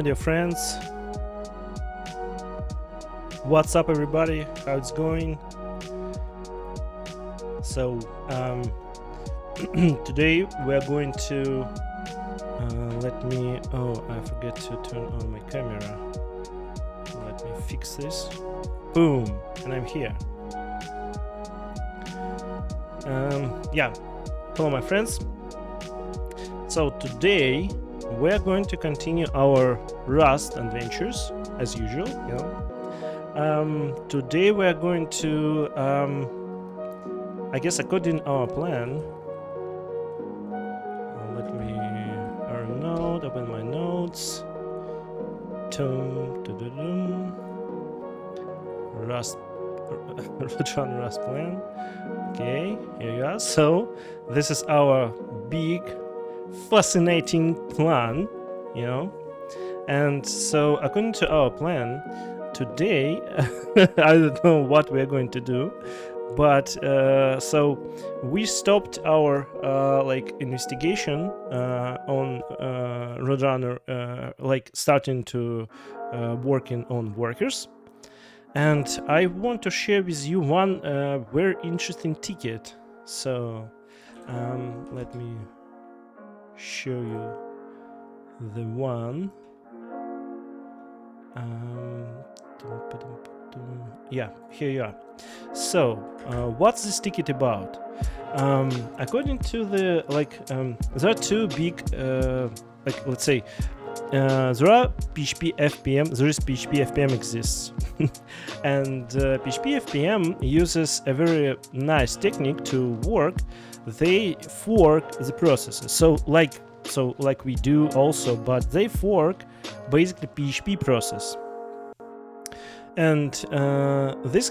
my dear friends. What's up, everybody? How it's going? So today we are going to I forget to turn on my camera. Let me fix this. Boom, and I'm here. Hello, my friends. So today we're going to continue our Rust adventures as usual. Today we're going to I guess according our plan, let me open my notes. RoadRunner Rust plan. Okay, here you are. So this is our big, fascinating plan, And so according to our plan, today I don't know what we're going to do, but so we stopped our investigation on RoadRunner, starting to working on workers. And I want to share with you one very interesting ticket. So let me show you the one. Here you are. So what's this ticket about? According to the there are two big let's say there are PHP FPM. There is PHP FPM exists, and PHP FPM uses a very nice technique to work. They fork the processes. So like we do also, but they fork basically PHP process. And this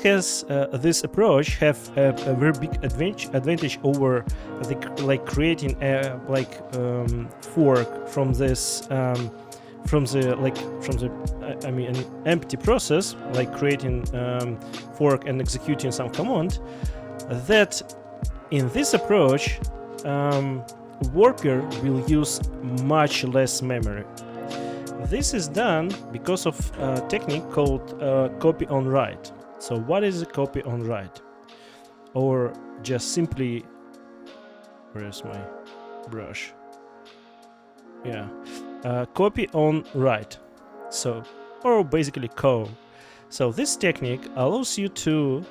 approach have a very big advantage over creating a fork from this an empty process, like creating fork and executing some command. That in this approach worker will use much less memory. This is done because of a technique called copy on write. So what is a copy on write? Or just simply, where's my brush? Copy on write. So, or basically co. So this technique allows you to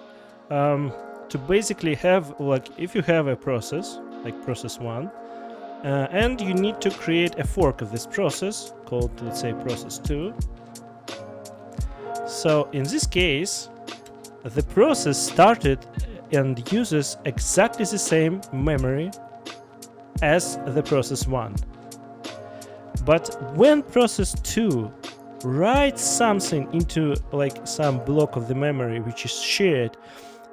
basically have, if you have a process, like process 1, and you need to create a fork of this process called, let's say, process 2. So in this case, the process started and uses exactly the same memory as the process 1. But when process 2 writes something into some block of the memory which is shared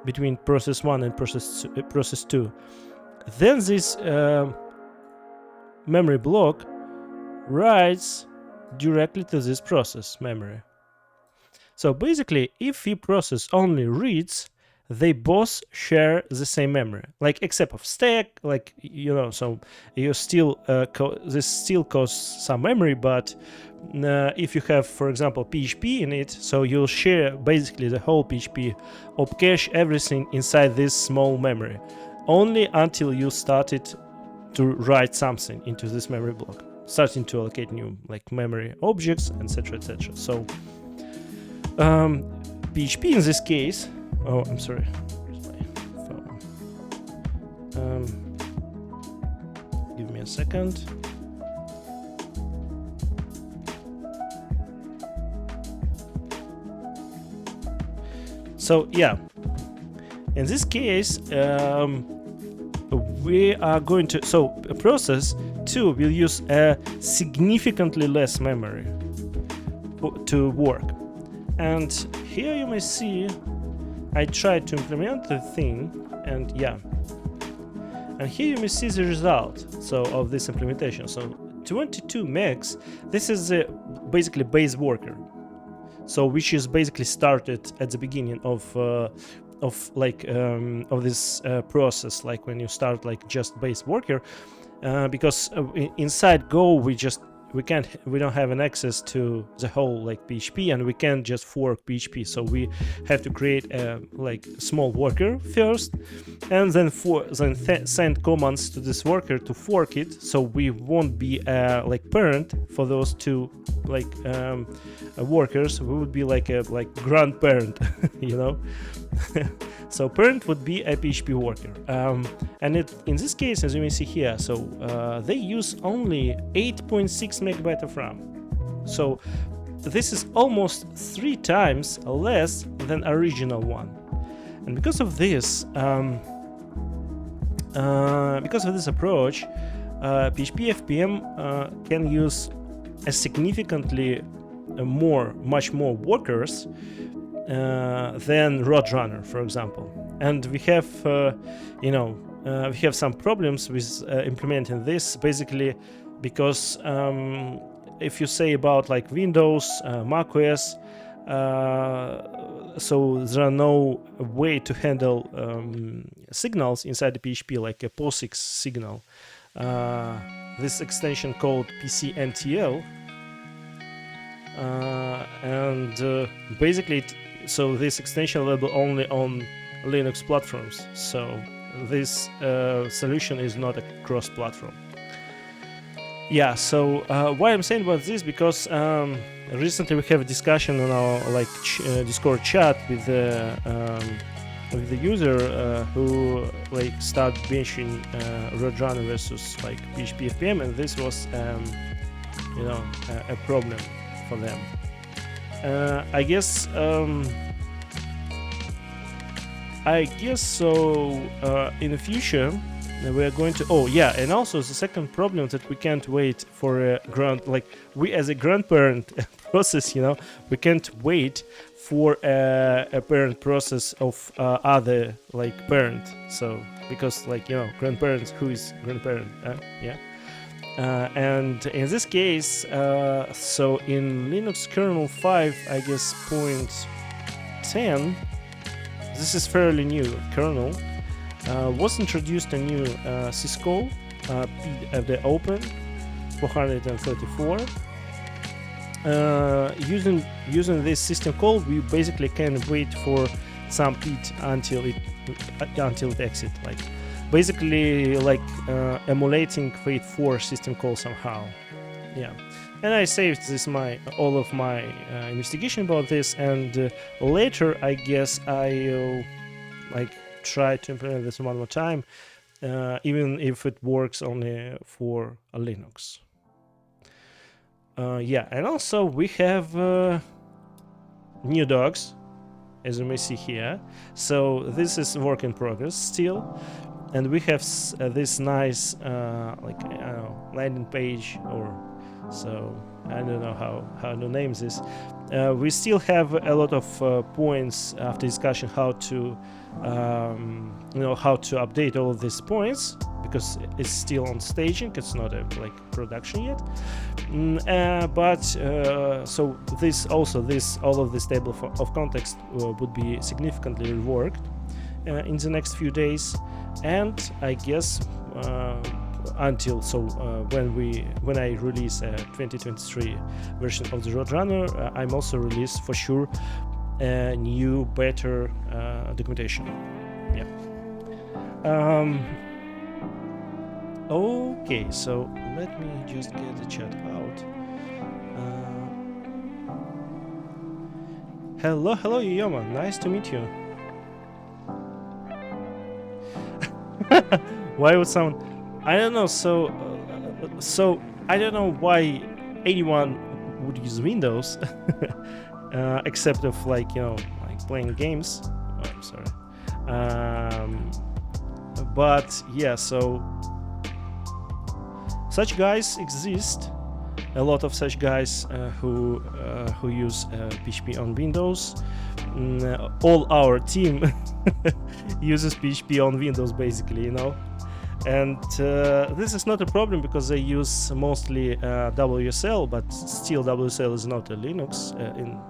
between process 1 and process 2, then this memory block writes directly to this process memory. So basically, if the process only reads, they both share the same memory, except of stack, so you still this still costs some memory, but if you have, for example, PHP in it, so you'll share basically the whole PHP op cache, everything inside this small memory, only until you started to write something into this memory block, starting to allocate new memory objects, etc. So PHP in this case, oh, I'm sorry, where's my phone? Give me a second. So in this case we are going to, so a process 2 will use a significantly less memory to work. And here you may see I tried to implement the thing, and here you may see the result of this implementation. So 22 megs, this is the basically base worker, so which is basically started at the beginning of this process, when you start just base worker, because inside Go we just we don't have an access to the whole like PHP, and we can't just fork PHP. So we have to create a like small worker first, and then send commands to this worker to fork it. So we won't be like parent for those two like workers. We would be like a grandparent, you know. So parent would be a PHP worker, and in this case, as you may see here, so they use only 8.6 megabyte of RAM. So this is almost 3 times less than original one, and because of this approach, PHP FPM can use a significantly much more workers than RoadRunner, for example. And we have, we have some problems with implementing this, basically because if you say about like Windows, macOS, so there are no way to handle signals inside the PHP, like a POSIX signal. This extension called PCNTL, and basically so this extension available only on Linux platforms, so this solution is not a cross-platform. Yeah, so why I'm saying about this, because recently we have a discussion on our like Discord chat with the user who like started benching RoadRunner versus like PHP FPM, and this was a problem for them. I guess so. In the future, we are going to. Oh yeah, and also the second problem that we can't wait for a we as a grandparent process. We can't wait for a parent process of other like parent. So because grandparents, who is grandparent? Yeah. And in this case, so in Linux kernel 5, I guess 0.10, this is fairly new kernel, was introduced a new syscall, the open 434. Using this system call, we basically can wait for some PID until it exits. Like basically emulating Fate4 system call somehow. Yeah, and I saved all of my investigation about this, and later I guess I'll try to implement this one more time, even if it works only for a Linux. Yeah, and also we have new dogs, as you may see here. So this is work in progress still. And we have this nice landing page, or so I don't know how to name this. We still have a lot of points after discussion how to update all of these points, because it's still on staging. It's not a production yet. So all of this table of context would be significantly reworked in the next few days. And I guess until when I release a 2023 version of the RoadRunner, I'm also release for sure a new better documentation. Yeah. Okay, so let me just get the chat out. Hello, Yoma. Nice to meet you. Why would someone? I don't know. So I don't know why anyone would use Windows, except of playing games. Oh, I'm sorry. But yeah, so such guys exist. A lot of such guys who use PHP on Windows. All our team uses PHP on Windows, basically, and this is not a problem because they use mostly WSL, but still WSL is not a Linux.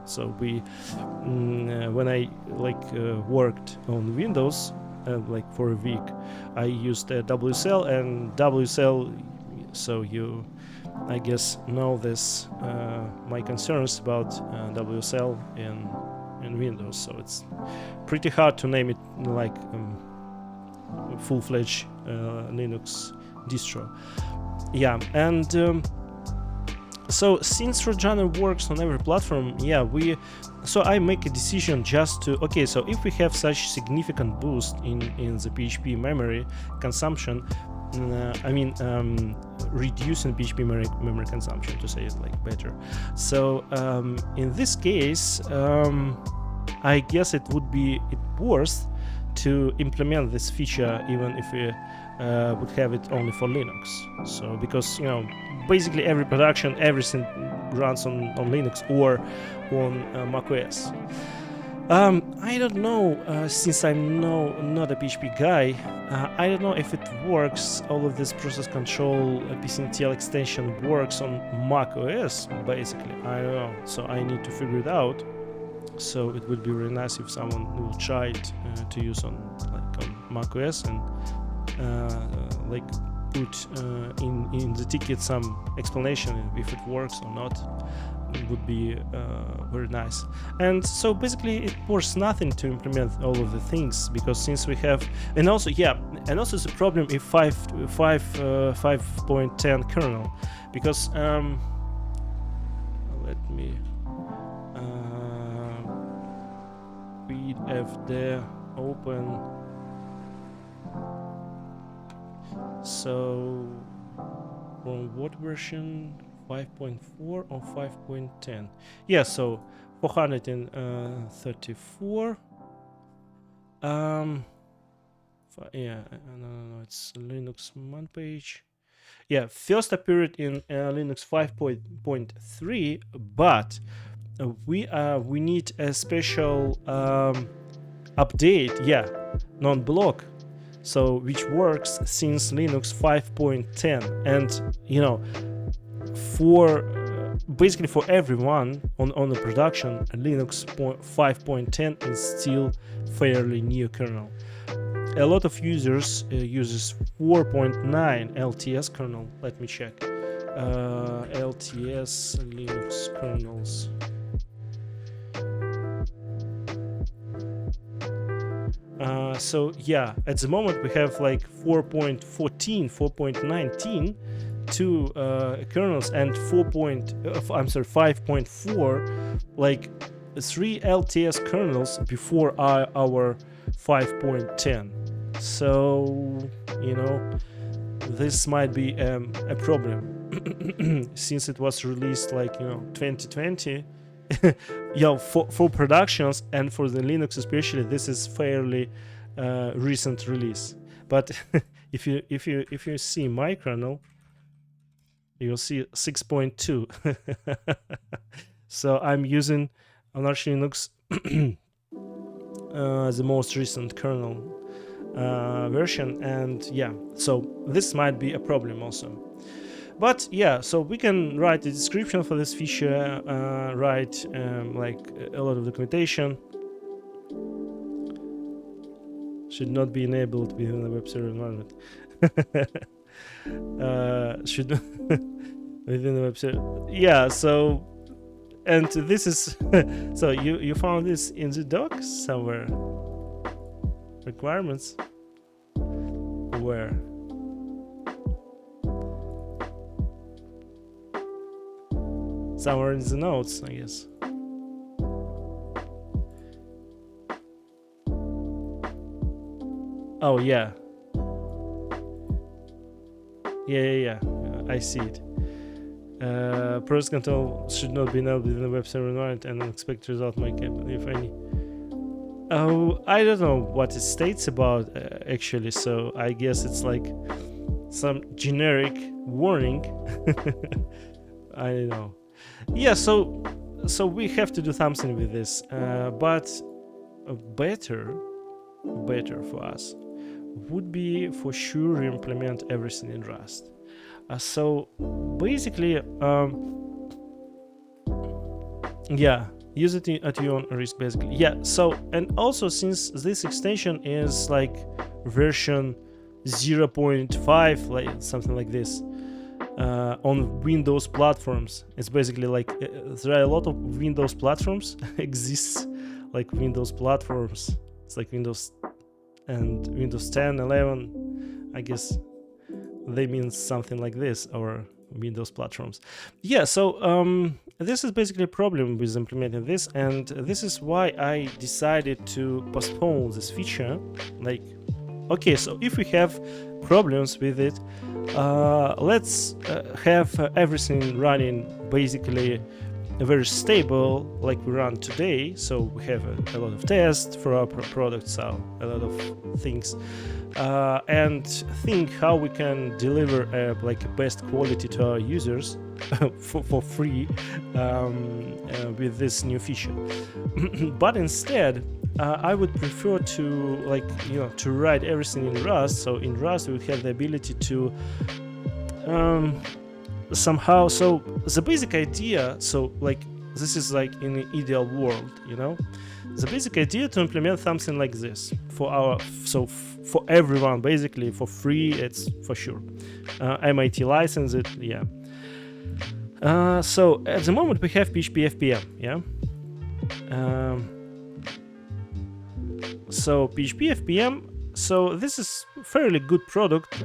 So we, when I worked on Windows, for a week, I used WSL, and WSL. So I guess know this my concerns about WSL in Windows, so it's pretty hard to name it like full-fledged Linux distro. Yeah, and so since RoadRunner works on every platform, yeah, so I make a decision just to, okay, so if we have such significant boost in the PHP memory consumption, reducing PHP memory consumption, to say it like better. So in this case, I guess it would be worth to implement this feature even if we would have it only for Linux. So because, you know, basically every production, everything runs on Linux or on macOS. I don't know, since I'm not a PHP guy, I don't know if it works, all of this process control PCNTL extension works on macOS, basically. I don't know, so I need to figure it out. So it would be really nice if someone will try it to use on macOS and like put in the ticket some explanation if it works or not. It would be very nice. And so basically it costs nothing to implement all of the things, because since we have, and also it's a problem if 5.10 kernel, because let me readfd open. So from what version? 5.4 or 5.10? Yeah, so 434. Yeah, no, it's Linux man page. Yeah, first appeared in Linux 5.3, but we need a special update. Yeah, non-block. So which works since Linux 5.10, and you know, for basically for everyone on the production, Linux 5.10 is still fairly new kernel. A lot of users uses 4.9 LTS kernel. Let me check. LTS Linux kernels. So yeah, at the moment we have like 4.14, 4.19 two kernels, and 5.4, like 3 LTS kernels before our 5.10. So you know, this might be a problem since it was released like, you know, 2020. Yeah, for productions and for the Linux especially, this is fairly recent release. But if you see my kernel, you'll see 6.2. So I'm using on Arch Linux the most recent kernel version, and yeah, so this might be a problem also. But yeah, so we can write a description for this feature, write like a lot of documentation. Should not be enabled within the web server environment. Should within the web server. Yeah, so, and this is so you found this in the doc somewhere. Requirements. Where? Somewhere in the notes, I guess. Oh yeah. Yeah. I see it. Process control should not be enabled in the web server environment, and unexpected result might happen, if any. Oh, I don't know what it states about actually, so I guess it's like some generic warning. I don't know. Yeah, so we have to do something with this, but better for us would be for sure implement everything in Rust. So basically, yeah, use it at your own risk, basically. Yeah, so, and also since this extension is like version 0.5, like something like this, on Windows platforms. It's basically like there are a lot of Windows platforms exists, like Windows platforms. It's like Windows and Windows 10, 11, I guess they mean something like this, or Windows platforms. Yeah, so this is basically a problem with implementing this, and this is why I decided to postpone this feature. Like, okay, so if we have problems with it, let's have everything running basically very stable like we run today. So we have a lot of tests for our products, so a lot of things, and think how we can deliver like best quality to our users for free with this new feature. But instead, I would prefer to to write everything in Rust. So in Rust we have the ability to somehow, so the basic idea, so like this is like in the ideal world, the basic idea to implement something like this for our, so for everyone basically for free, it's for sure. MIT license it, yeah. So at the moment we have PHP FPM, yeah. So PHP FPM, so this is fairly good product,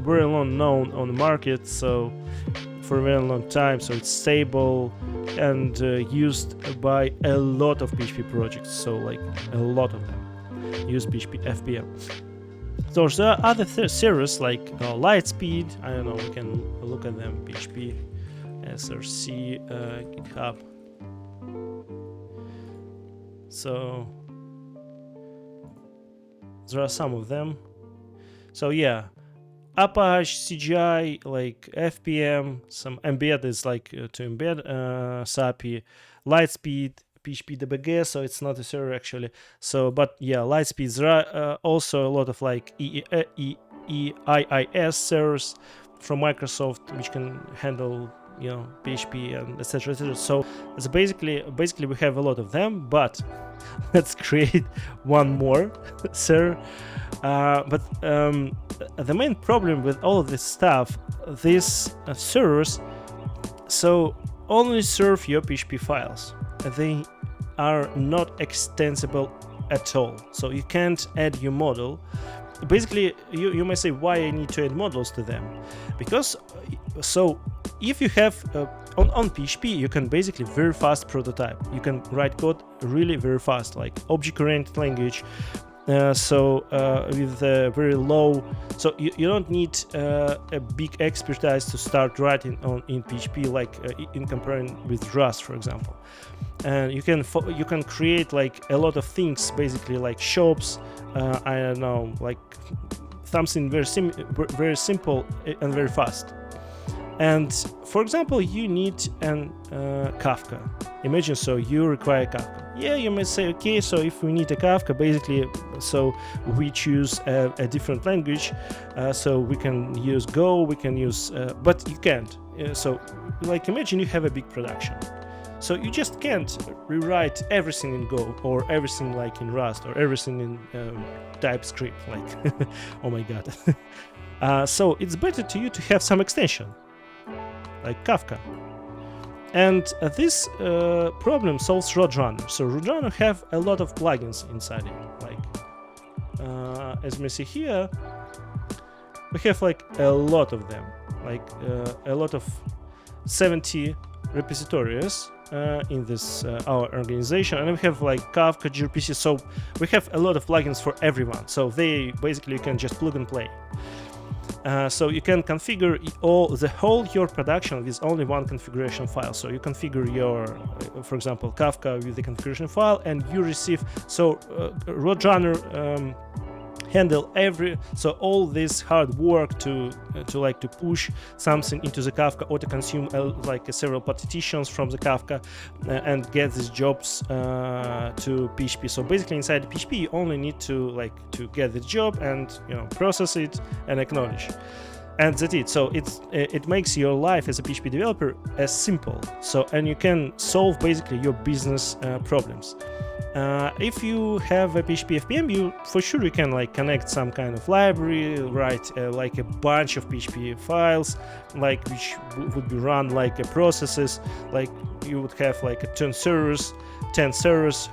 very long known on the market, so for a very long time, so it's stable and used by a lot of PHP projects, so like a lot of them use PHP FPM. So there are other servers like Lightspeed, I don't know, we can look at them, PHP, SRC, GitHub. So there are some of them. So yeah, Apache, CGI, like FPM, some embed is like to embed SAPI, Lightspeed, PHP DBG, so it's not a server actually. So, but yeah, Lightspeed, there are also a lot of like EIS servers from Microsoft which can handle PHP and etc. etc. So it's basically we have a lot of them, but let's create one more server. But the main problem with all of this stuff, these servers, so only serve your PHP files. They are not extensible at all. So you can't add your model. Basically, you may say, why I need to add models to them? Because, so if you have on PHP, you can basically very fast prototype. You can write code really very fast, like object-oriented language. So with very low, so you don't need a big expertise to start writing in PHP, like in comparing with Rust, for example. And you can create like a lot of things, basically like shops, I don't know, like something very simple and very fast. And for example, you need an Kafka. Imagine, so you require Kafka. Yeah, you may say, okay, so if we need a Kafka, basically, so we choose a different language. So we can use Go, we can use, but you can't. So like imagine you have a big production. So you just can't rewrite everything in Go or everything like in Rust or everything in TypeScript, like, oh my God. So it's better to you to have some extension, like Kafka. And this problem solves RoadRunner. So RoadRunner have a lot of plugins inside it. Like, as we see here, we have like a lot of them, like a lot of 70 repositories in this our organization, and we have like Kafka, gRPC. So we have a lot of plugins for everyone. So they basically, you can just plug and play. So you can configure the whole your production with only one configuration file. So you configure your, for example, Kafka with the configuration file, and you receive. So RoadRunner handle all this hard work to push something into the Kafka or to consume several partitions from the Kafka and get these jobs to PHP. So basically inside PHP you only need to get the job and process it and acknowledge. and that's it. So it makes your life as a PHP developer as simple. So, and you can solve basically your business problems. If you have a PHP FPM, you for sure you can like connect some kind of library, write like a bunch of PHP files, like which would be run like a processes. Like you would have like a 10 servers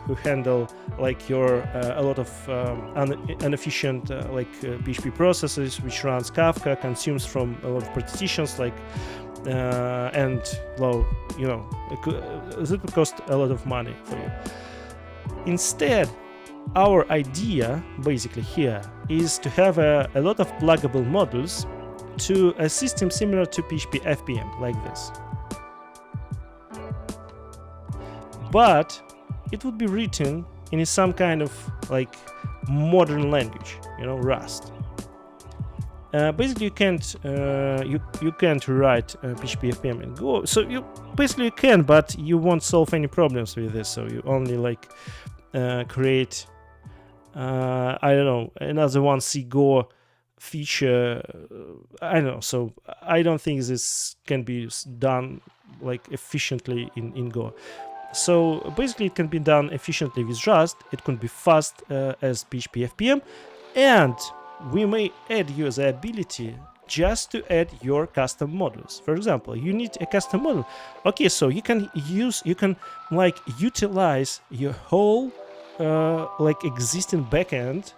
who handle like your a lot of inefficient PHP processes, which runs Kafka, consumes from a lot of partitions, like and well, you know, it would cost a lot of money for you. Instead, our idea basically here is to have a lot of pluggable modules to a system similar to PHP FPM, like this. But it would be written in some kind of like modern language, you know, Rust. Basically, you can't write PHP FPM in Go. So you basically can, but you won't solve any problems with this. So you only like create I don't know, another one C Go feature. I don't know. So I don't think this can be done like efficiently in Go. So basically, it can be done efficiently with Rust. It can be fast as PHP FPM, and we may add you the ability just to add your custom modules. For example, you need a custom module. Okay, so you can like utilize your whole like existing backend,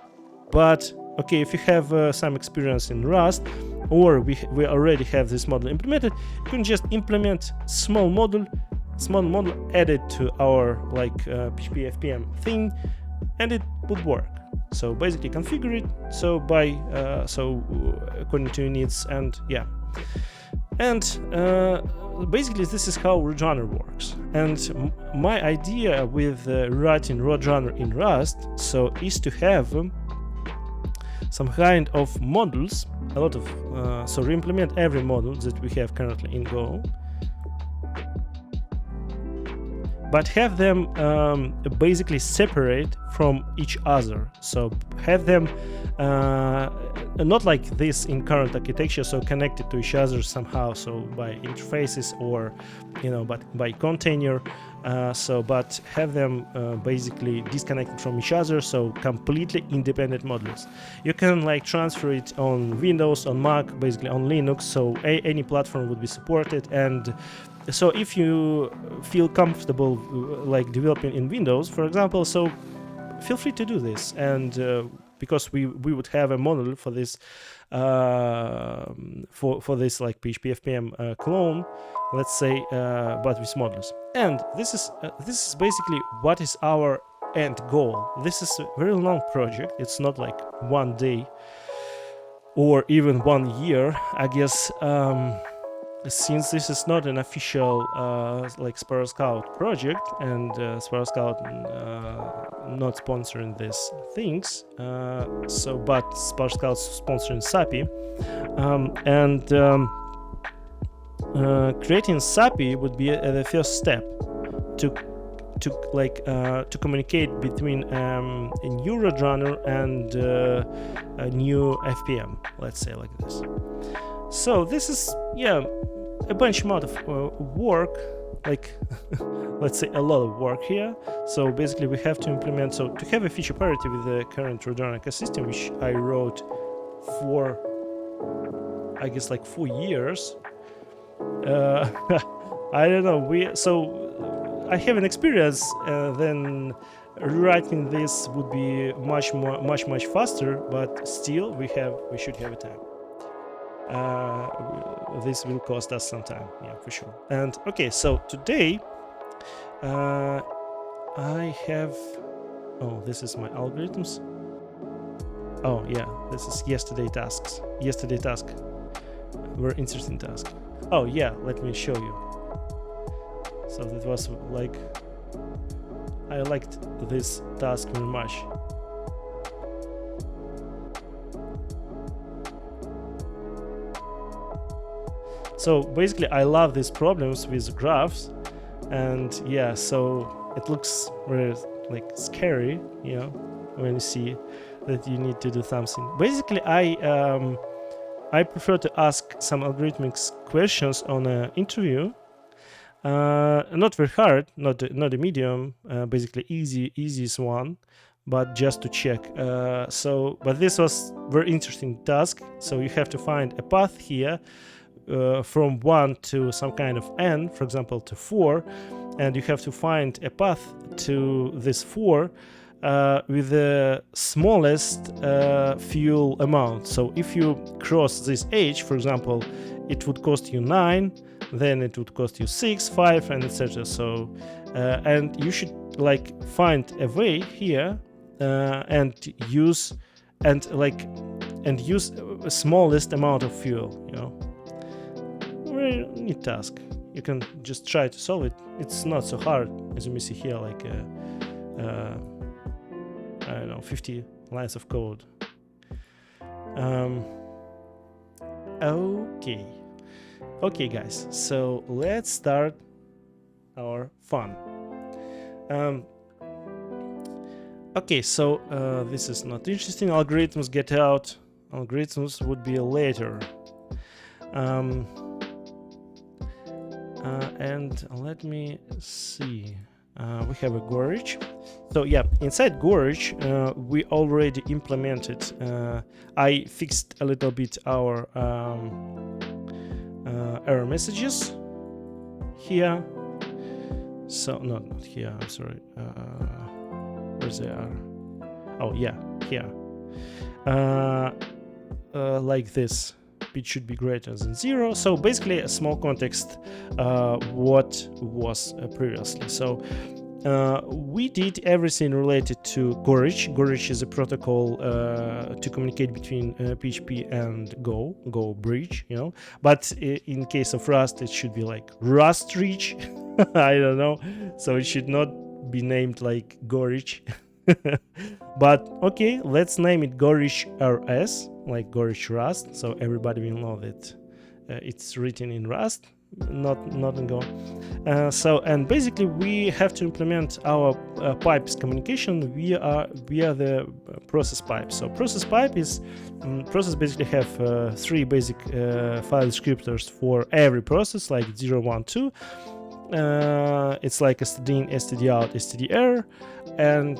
but okay, if you have some experience in Rust, or we already have this module implemented, you can just implement small module added to our like PHP FPM thing, and it would work. So basically configure it so by according to your needs, and yeah, and basically this is how RoadRunner works. And my idea with writing RoadRunner in Rust is to have some kind of modules, a lot of so re-implement every module that we have currently in Go, but have them basically separate from each other. So have them not like this in current architecture, so connected to each other somehow, so by interfaces or, you know, but by container. But have them basically disconnected from each other, so completely independent modules. You can like transfer it on Windows, on Mac, basically on Linux, so any platform would be supported. And so if you feel comfortable like developing in Windows, for example, so feel free to do this. And because we would have a model for this for this like PHP FPM clone, let's say, but with modules. And this is basically what is our end goal. This is a very long project. It's not like one day or even 1 year, I guess. Since this is not an official like Sparrow Scout project, and Sparrow Scout not sponsoring these things, but Sparrow Scout's sponsoring SAPI, creating SAPI would be the first step to communicate between a new RoadRunner and a new FPM, let's say like this. So this is, yeah, a bunch amount of work, like let's say a lot of work here. So basically we have to implement, so to have a feature parity with the current RoadRunner ecosystem, which I wrote for, I guess, like 4 years. I don't know, so I have an experience, then rewriting this would be much faster, but still we should have a time. This will cost us some time, yeah, for sure. And okay, so today I have, oh, this is my algorithms. Oh yeah, this is yesterday task, very interesting task. Oh yeah, let me show you. So that was like, I liked this task very much. So basically I love these problems with graphs, and yeah, so it looks very like scary, you know, when you see that you need to do something. Basically I I prefer to ask some algorithmic questions on an interview. Not very hard, not a medium, basically easiest one, but just to check. But this was very interesting task. So you have to find a path here from 1 to some kind of n, for example, to 4, and you have to find a path to this 4 with the smallest fuel amount. So if you cross this h, for example, it would cost you 9, then it would cost you 6, 5, and etc. So and you should like find a way here and use a smallest amount of fuel, you know. Very neat task. You can just try to solve it. It's not so hard, as you may see here, like I don't know, 50 lines of code. Okay, guys. So let's start our fun. Okay, so this is not interesting. Algorithms get out. Algorithms would be later. And let me see. We have a Gorge. So yeah, inside Gorge, we already implemented. I fixed a little bit our error messages here. So not here. I'm sorry. Where they are? Oh yeah, here. Like this. It should be greater than 0. So basically a small context what was previously. So we did everything related to Gorge. Gorge is a protocol to communicate between PHP and Go bridge, you know. But in case of Rust, it should be like Rust Reach. I don't know. So it should not be named like Gorge. But okay, let's name it Gorge RS, like Gorge Rust, so everybody will know that it's written in Rust, not in Go. And basically we have to implement our pipes communication via the process pipe. So process pipe is process basically have 3 basic file descriptors for every process, like 0, 1, 2. It's like std in, std out, std-error, and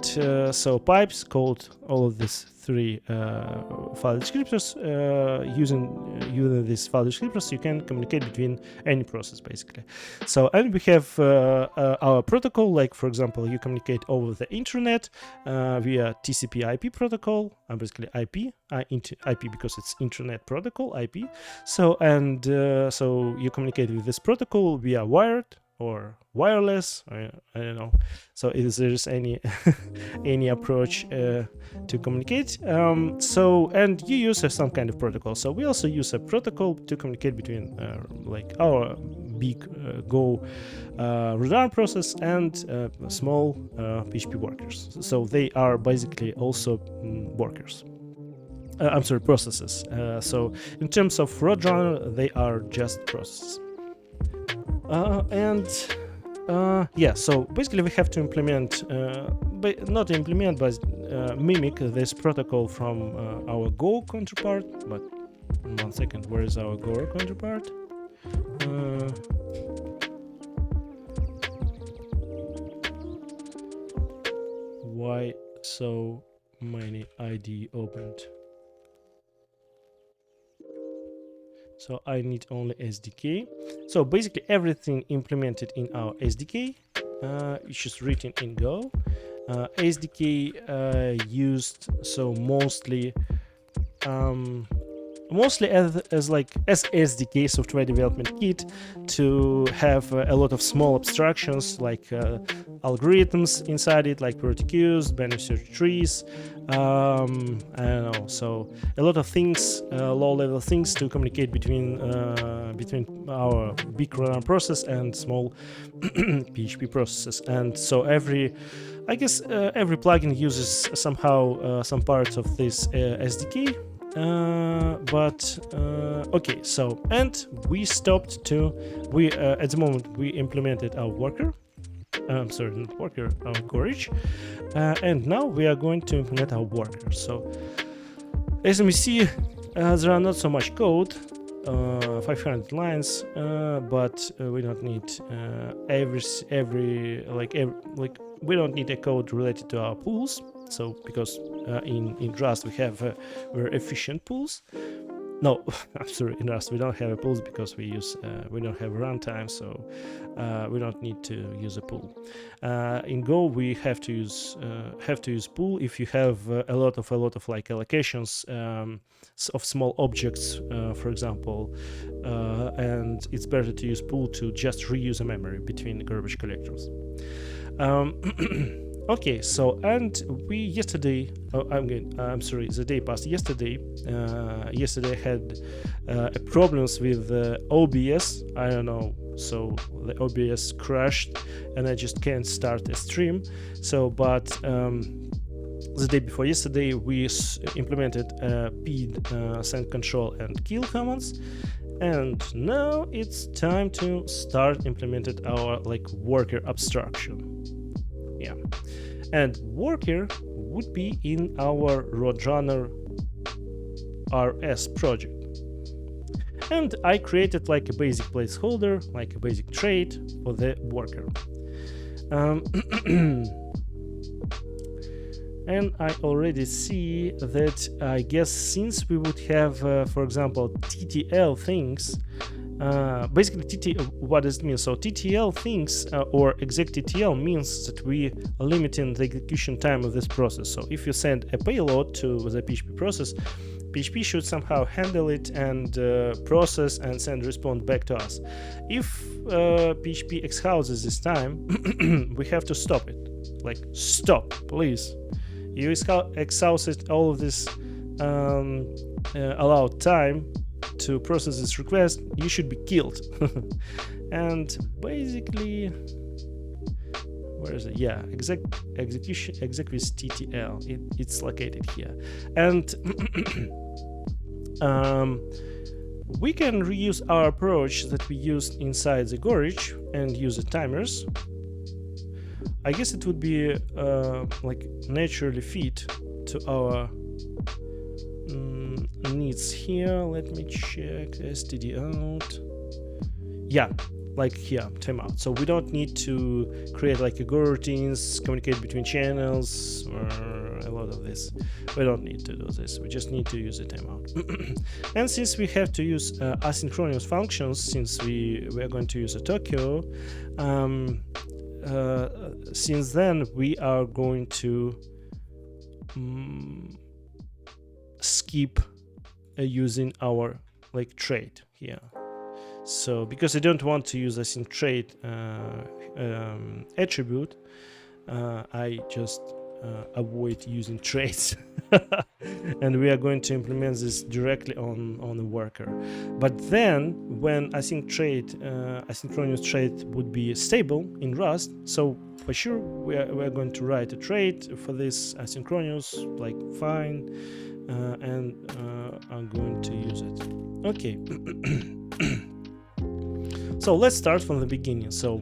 so pipes called all of these 3 file descriptors. Using these file descriptors, you can communicate between any process basically. So and we have our protocol, like for example, you communicate over the internet via TCP/IP protocol, basically IP because it's internet protocol IP. So and so you communicate with this protocol via wired or wireless, I don't know. So if there's any any approach to communicate. So and you use some kind of protocol. So we also use a protocol to communicate between like our big Go RoadRunner process and small PHP workers. So they are basically also workers. I'm sorry, processes. So in terms of RoadRunner, they are just processes. Yeah, so basically we have to implement, not implement, but mimic this protocol from our Go counterpart. But 1 second, where is our Go counterpart? Why so many ID opened? So I need only SDK. So basically everything implemented in our SDK, it's just written in Go. SDK used so mostly as SDK, software development kit, to have a lot of small abstractions like algorithms inside it, like priority queues, binary search trees, I don't know, so a lot of things, low-level things to communicate between our big RoadRunner process and small PHP processes. And so every plugin uses somehow some parts of this SDK. Okay, so and we stopped to at the moment we implemented our worker. I'm sorry, not worker, our Gorge, and now we are going to implement our worker. So as we see, There are not so much code, 500 lines, but we don't need we don't need a code related to our pools. So because in Rust we have very efficient pools. No, I'm sorry. In Rust we don't have a pools because we don't have runtime, so we don't need to use a pool. In Go we have to use pool if you have a lot of like allocations of small objects, for example, and it's better to use pool to just reuse a memory between garbage collectors. Okay, so and we yesterday, the day past yesterday. Yesterday I had problems with OBS. I don't know, so the OBS crashed, and I just can't start a stream. So, but the day before yesterday, we implemented PID, send control and kill commands. And now it's time to start implementing our worker abstraction. Yeah, and worker would be in our RoadRunner RS project. And I created a basic placeholder, a basic trait for the worker. And I already see that I guess since we would have, for example, TTL things, basically what does it mean? So TTL things or execTTL means that we are limiting the execution time of this process. So if you send a payload to the PHP process, PHP should somehow handle it and process and send response back to us. If PHP exhausts this time, we have to stop it. Stop, please. You exhausted all of this allowed time to process this request. You should be killed. And basically, where is it? Yeah, exec with TTL. It's located here, and we can reuse our approach that we used inside the Gorge and use the timers. I guess it would be naturally fit to our needs here. Let me check std out. Yeah, here, timeout. So we don't need to create a Go routines, communicate between channels, or a lot of this. We don't need to do this. We just need to use a timeout. And since we have to use asynchronous functions, since we are going to use a Tokyo, since then we are going to skip using our trait here. So because I don't want to use async trait attribute, I just avoid using traits. And we are going to implement this directly on the worker. But then when asynchronous trait would be stable in Rust, so for sure we are going to write a trait for this asynchronous, fine, and I'm going to use it. Okay. So let's start from the beginning. So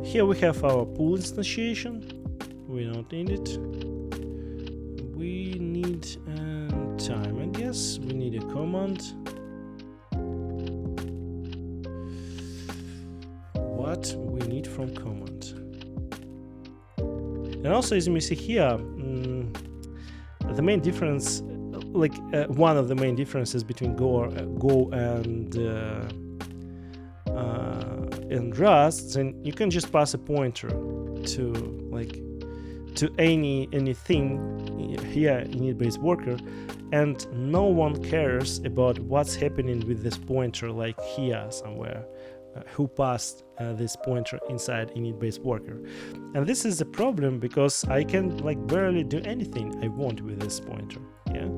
here we have our pool instantiation. We don't need it. We need time, I guess. We need a command. What we need from command. And also, as you may see here, the main difference, one of the main differences between Go and Rust, then you can just pass a pointer to anything here in init-based worker, and no one cares about what's happening with this pointer here somewhere, who passed this pointer inside init-based worker. And this is a problem because I can barely do anything I want with this pointer. Yeah.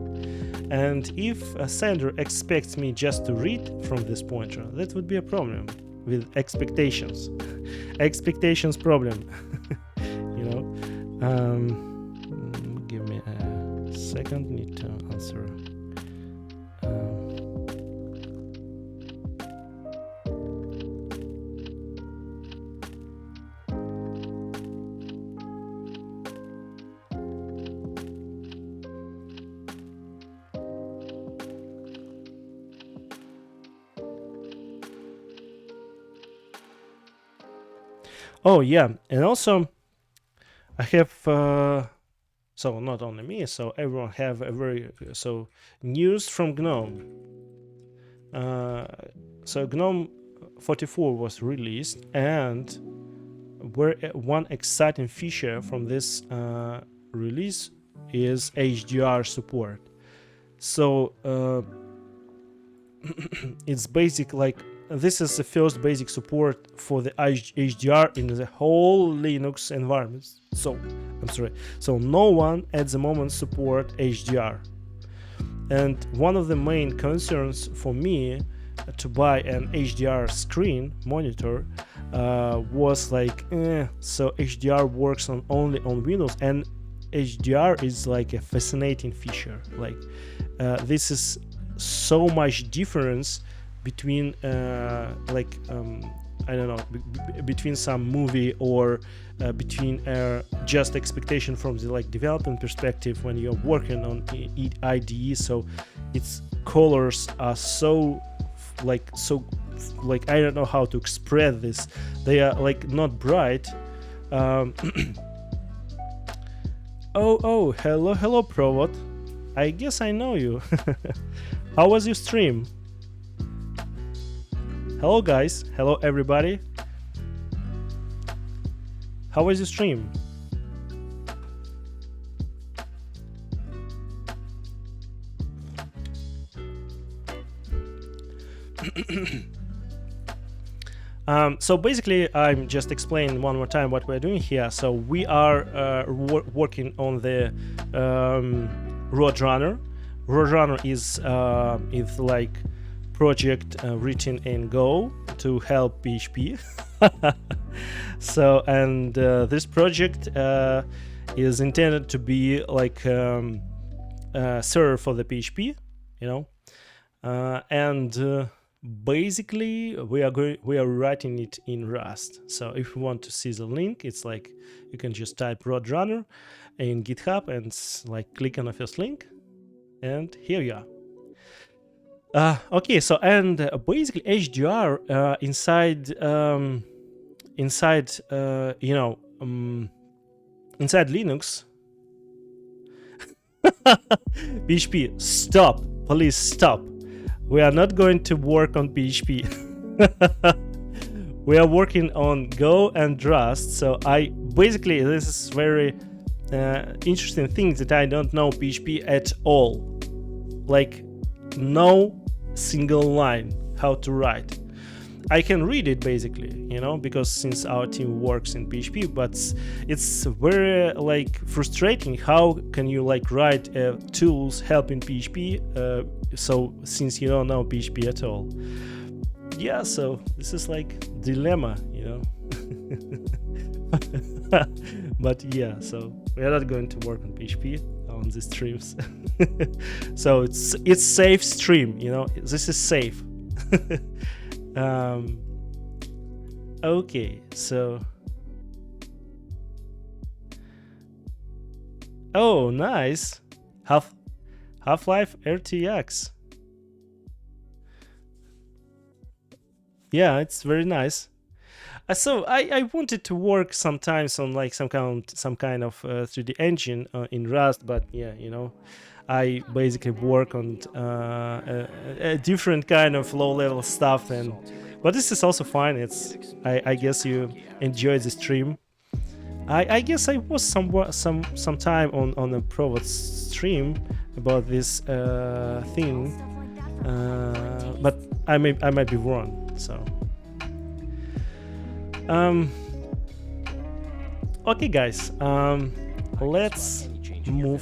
And if a sender expects me just to read from this pointer, that would be a problem with expectations. Expectations problem. Give me a second, need to answer. Oh yeah, and also I have so not only me, so everyone have a very so news from GNOME. So GNOME 44 was released, and one exciting feature from this release is HDR support. So it's basic, like this is the first basic support for the HDR in the whole Linux environment. So I'm sorry, so no one at the moment support HDR. And one of the main concerns for me to buy an HDR screen monitor was like, so HDR works only on Windows, and HDR is like a fascinating feature. Like this is so much difference between I don't know, between some movie or between just expectation from the like development perspective when you're working on IDE. So its colors are so I don't know how to express this. They are like not bright. Oh, hello Provot. I guess I know you. How was your stream? Hello guys, hello everybody. How was your stream? So basically, I'm just explaining one more time what we're doing here. So we are working on the RoadRunner. RoadRunner is like project written in Go to help PHP. So and this project is intended to be like server for the PHP, you know, and basically we are writing it in Rust. So if you want to see the link, it's like you can just type RoadRunner in GitHub and like click on the first link, and here you are. Okay, so and basically HDR inside inside Linux. PHP, stop, please stop. We are not going to work on PHP. We are working on Go and Rust. So basically this is very interesting thing that I don't know PHP at all. Like no single line how to write. I can read it basically, you know, because since our team works in PHP, but it's very like frustrating. How can you like write tools helping PHP? So since you don't know PHP at all, yeah. So this is like dilemma, you know. But yeah, so we are not going to work on PHP on these streams. So it's safe stream, you know. This is safe. Okay, so oh, nice. Half-Life RTX. Yeah, it's very nice. So I wanted to work sometimes on like some kind of 3D engine in Rust, but yeah, you know, I basically work on a different kind of low-level stuff, but this is also fine. I guess you enjoyed the stream. I guess I was some time on a Provot stream about this thing, but I might be wrong. So okay, guys, let's move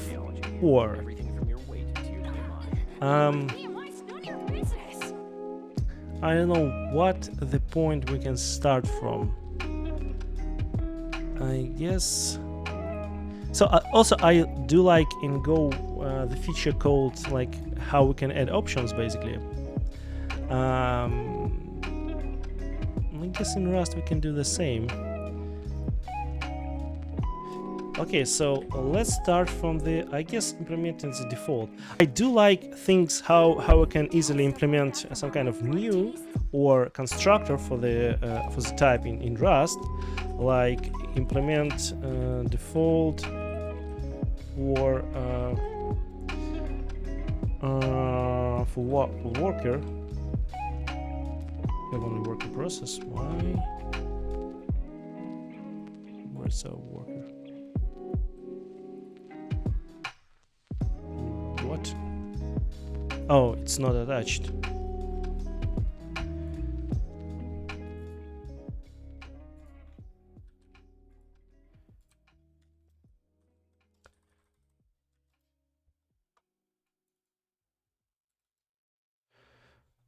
forward. I don't know what the point we can start from. I guess so. Also, I do like in Go the feature called like how we can add options basically. I guess in Rust we can do the same. Okay, so let's start from the, I guess, implementing the default. I do like things how we can easily implement some kind of new or constructor for the type in Rust, like implement default for worker. We have only worker process. Why? Where's our worker? What? Oh, it's not attached.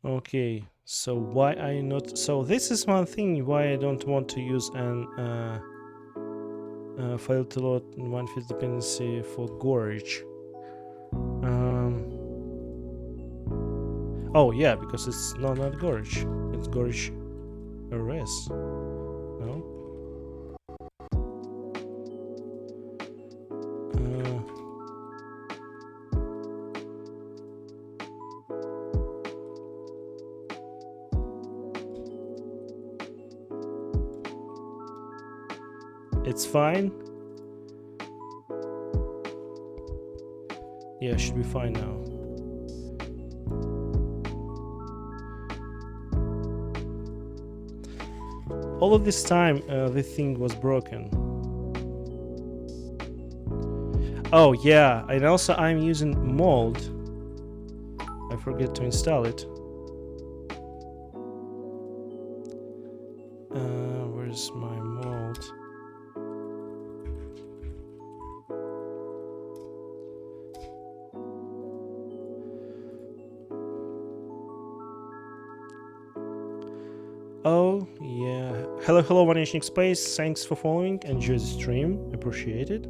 Okay, so why I not? So this is one thing why I don't want to use an file to load one fifth dependency for Gorge. Oh yeah, because it's not Gorge. It's Gorge RS. No. It's fine. Yeah, should be fine now. All of this time, this thing was broken. Oh yeah, and also I'm using mold. I forget to install it. Where's my mold? Oh yeah. Hello, One Nation Space. Thanks for following. Enjoy the stream. Appreciate it.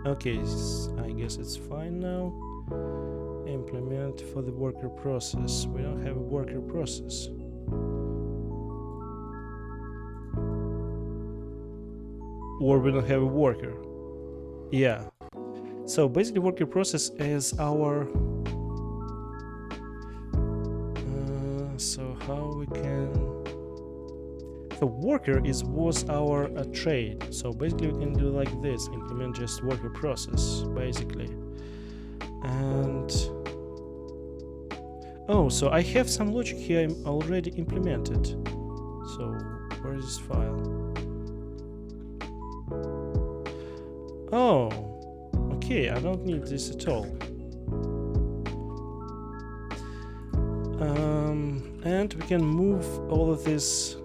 Okay, I guess it's fine now. Implement for the worker process. We don't have a worker process. Or we don't have a worker. Yeah. So basically worker process is our so how we can, the worker was our trade. So basically we can do like this, implement just worker process basically. And oh, so I have some logic here already implemented. So where is this file? Oh, okay, I don't need this at all. And we can move all of this.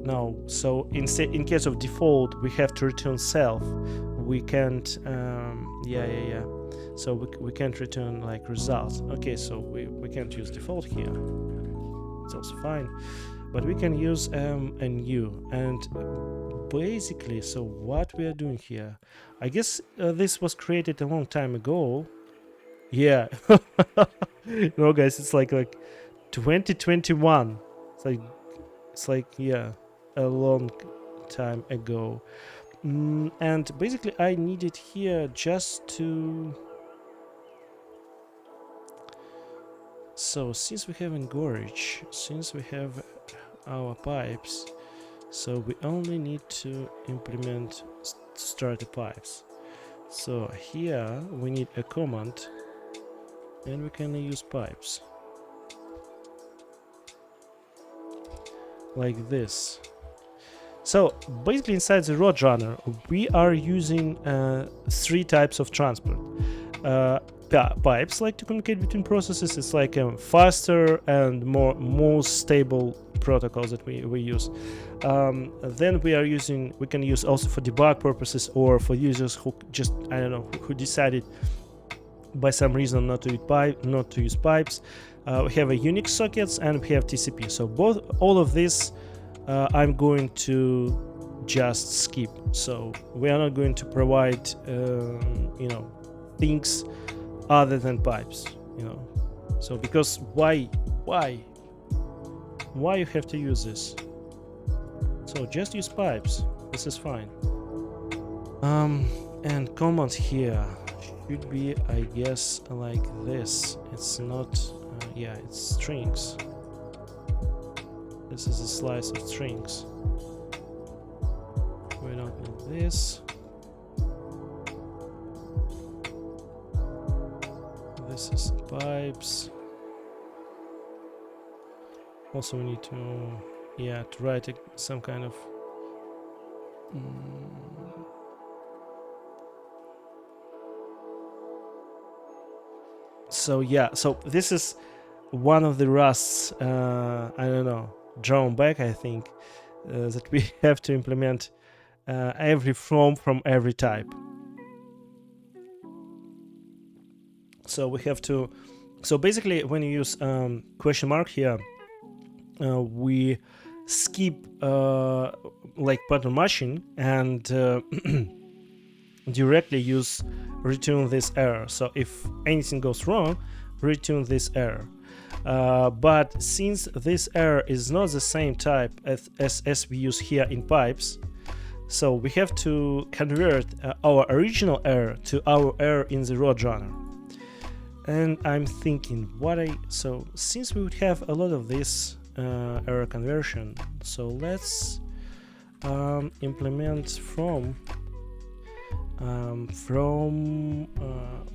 No, so in case of default, we have to return self. We can't, So we can't return like results. Okay, so we can't use default here. It's also fine, but we can use a new. And basically, so what we are doing here, I guess this was created a long time ago. Yeah. No, guys, it's like 2021. It's like yeah, a long time ago. And basically I needed here just to, so since we have Gorge, since we have our pipes, so we only need to implement starter pipes. So here we need a command, and we can use pipes like this. So basically inside the RoadRunner we are using 3 types of transport. Pipes, like to communicate between processes. It's like faster and more stable protocols that we use. Then we can use also for debug purposes, or for users who just, I don't know, who decided by some reason not to use pipes. We have a Unix sockets and we have TCP. So all of this I'm going to just skip. So we are not going to provide things other than pipes, So because why you have to use this? So just use pipes. This is fine. And commands here should be, I guess, like this. It's not, yeah, it's strings. This is a slice of strings. We don't need this. This is pipes. Also, we need to, yeah, to write some kind of. So yeah, so this is one of the Rust's, I don't know, drawback, I think, that we have to implement every from every type. So we have to, so basically when you use question mark here, we skip like pattern matching and directly use return this error. So if anything goes wrong, return this error. But since this error is not the same type as we use here in pipes, so we have to convert our original error to our error in the RoadRunner. And I'm thinking, so since we would have a lot of this error conversion, so let's implement from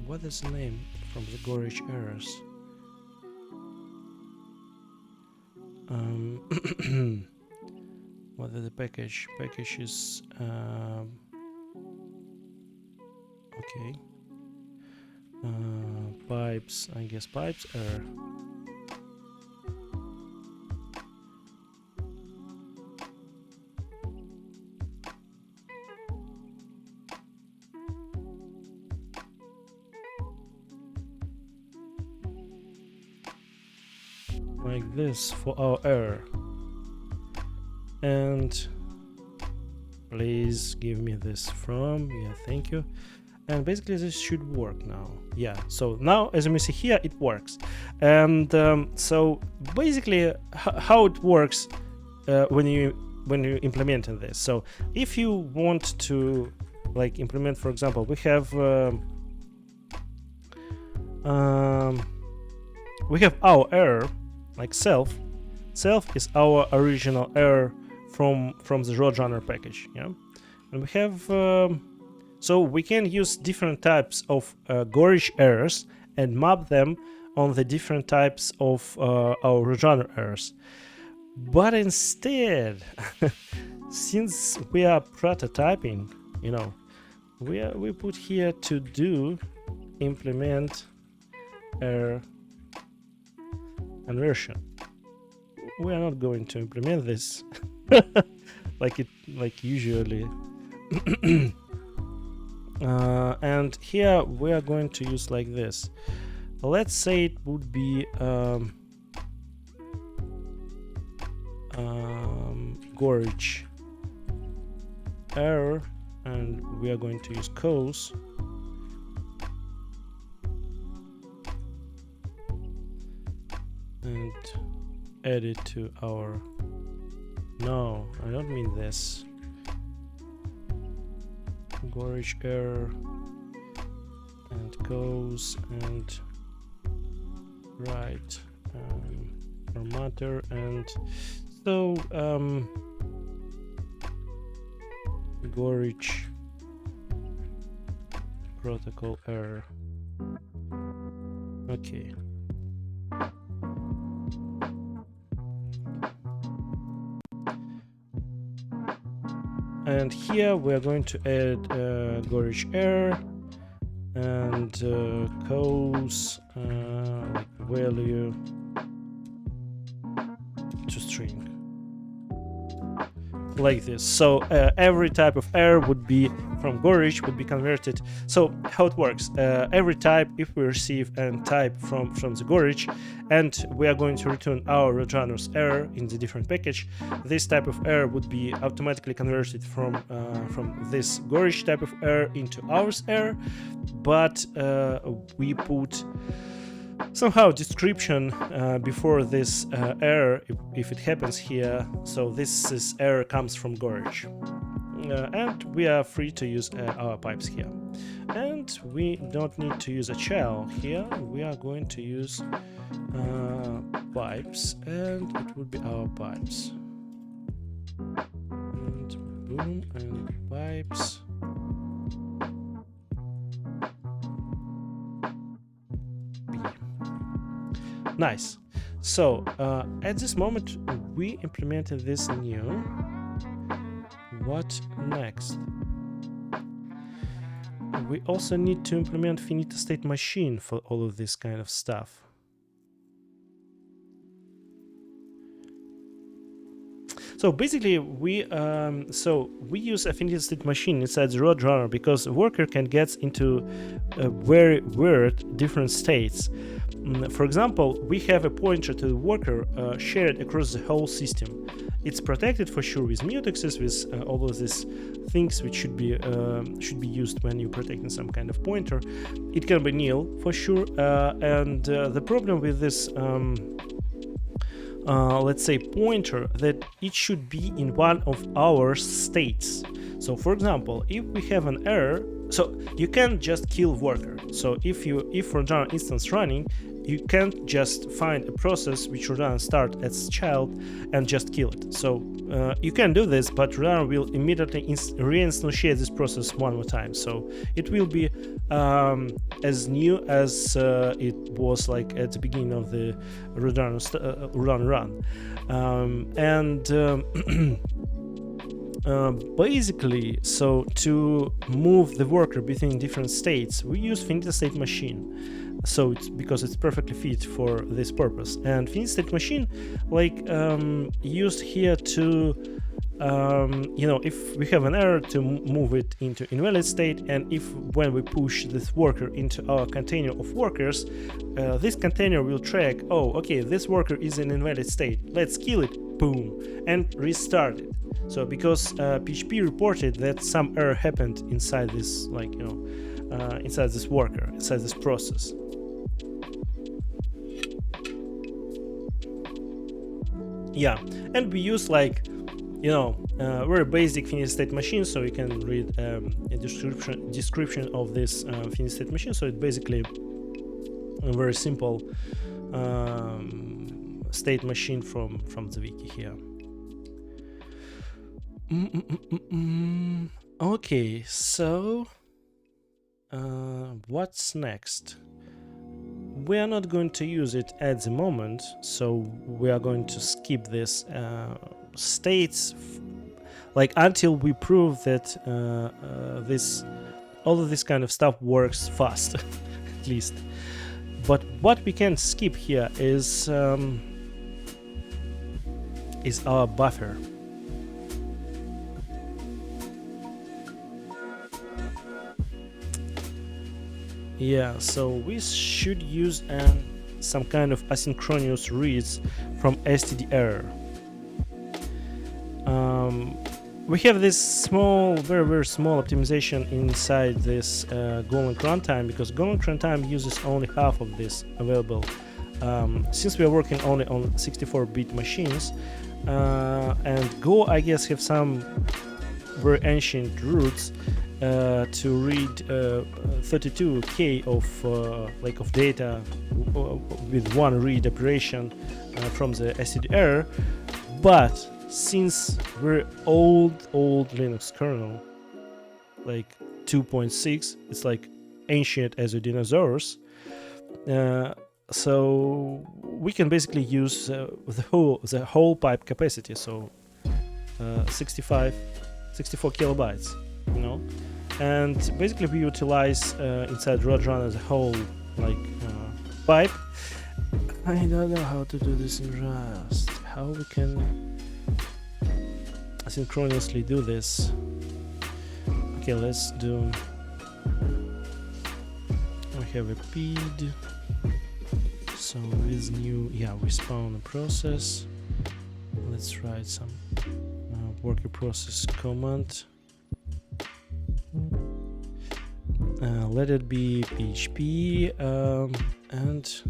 what is the name from the Gorich errors? What is the package? Package is okay. Pipes, I guess pipes error. Like this for our error. And please give me this from, yeah, thank you. And basically this should work now. Yeah, so now as you may see here, it works. And so basically how it works when you implement this. So if you want to like implement, for example, we have our error, like self is our original error from the RoadRunner package, yeah, and we have so we can use different types of Gorich errors and map them on the different types of our RoadRunner errors. But instead, since we are prototyping, you know, we put here to do implement error conversion. We are not going to implement this like usually. And here we are going to use like this. Let's say it would be Gorich error, and we are going to use cause. And add it to our, no, I don't mean this. Gorich error and cause and right formatter, and so Gorich protocol error. Okay. And here we are going to add Gorich error and cause like value to string, like this. So every type of error would be from Gorich would be converted. So how it works, every type, if we receive a type from the Gorich and we are going to return our RoadRunner's error in the different package, this type of error would be automatically converted from this Gorich type of error into ours error. But we put somehow description before this error, if it happens here. So this error comes from Gorge, and we are free to use our pipes here, and we don't need to use a shell here. We are going to use pipes, and it would be our pipes, and boom, and pipes. Nice. So at this moment we implemented this new. What next? We also need to implement finite state machine for all of this kind of stuff. So basically, we use a finite state machine inside the RoadRunner because a worker can get into very weird different states. For example, we have a pointer to the worker shared across the whole system. It's protected for sure with mutexes, with all of these things which should be used when you're protecting some kind of pointer. It can be nil for sure, and the problem with this let's say pointer, that it should be in one of our states. So for example, if we have an error, so you can't just kill worker. So if RoadRunner instance running, you can't just find a process which RoadRunner start as child and just kill it. So you can do this, but RoadRunner will immediately reinstantiate this process one more time. So it will be as new as it was like at the beginning of the RoadRunner run. Basically, so to move the worker between different states, we use finite state machine. So it's because it's perfectly fit for this purpose. And finite state machine, like used here to, if we have an error, to move it into invalid state, and if when we push this worker into our container of workers, this container will track, oh, okay, this worker is in invalid state. Let's kill it, boom, and restart it. So because PHP reported that some error happened inside this, inside this worker, inside this process. Yeah, and we use very basic finite state machine, so you can read a description of this finite state machine. So it's basically a very simple state machine from the wiki here. Okay, so what's next? We are not going to use it at the moment, so we are going to skip this states until we prove that all of this kind of stuff works fast, at least. But what we can skip here is our buffer. Yeah, so we should use some kind of asynchronous reads from std_error. We have this small, very small optimization inside this Golang runtime, because Golang runtime uses only half of this available. Since we are working only on 64-bit machines, and Go, I guess, have some very ancient roots to read 32K of data with one read operation from the std_error, but since we're old Linux kernel, like 2.6, it's like ancient as the dinosaurs, so we can basically use the whole pipe capacity, so 64 kilobytes, and basically we utilize inside RoadRunner the whole pipe. I don't know how to do this in Rust. How we can asynchronously do this? Okay, let's do. We have a pid. So with new, we spawn a process. Let's write some worker process command. Let it be PHP and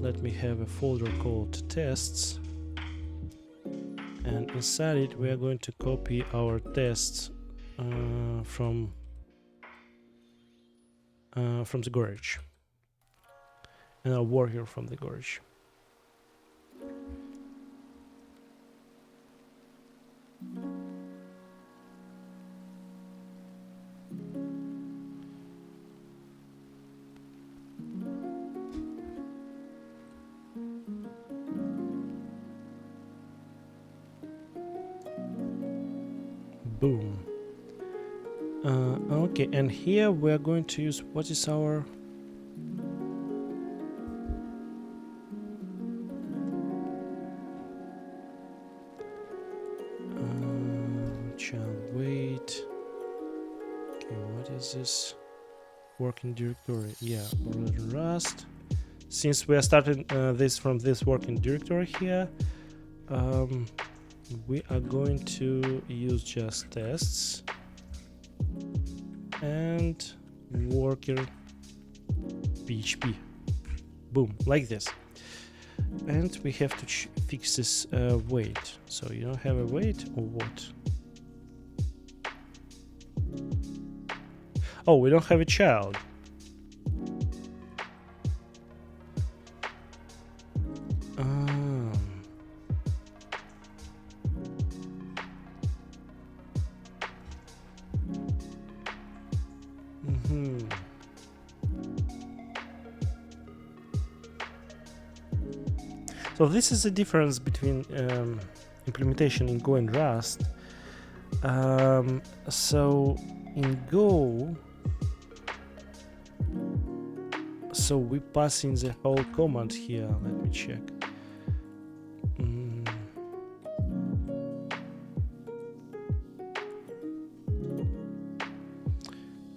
let me have a folder called tests, and inside it we are going to copy our tests from the garage, and our worker from the garage. Boom. Okay, and here we are going to use, what is our child wait. Okay, what is this working directory? Yeah, Rust. Since we are starting this from this working directory here, we are going to use just tests and worker PHP. Boom, like this. And we have to fix this wait. So you don't have a wait or what? Oh, we don't have a child. So this is the difference between implementation in Go and Rust. So in Go, so we pass in the whole command here. Let me check.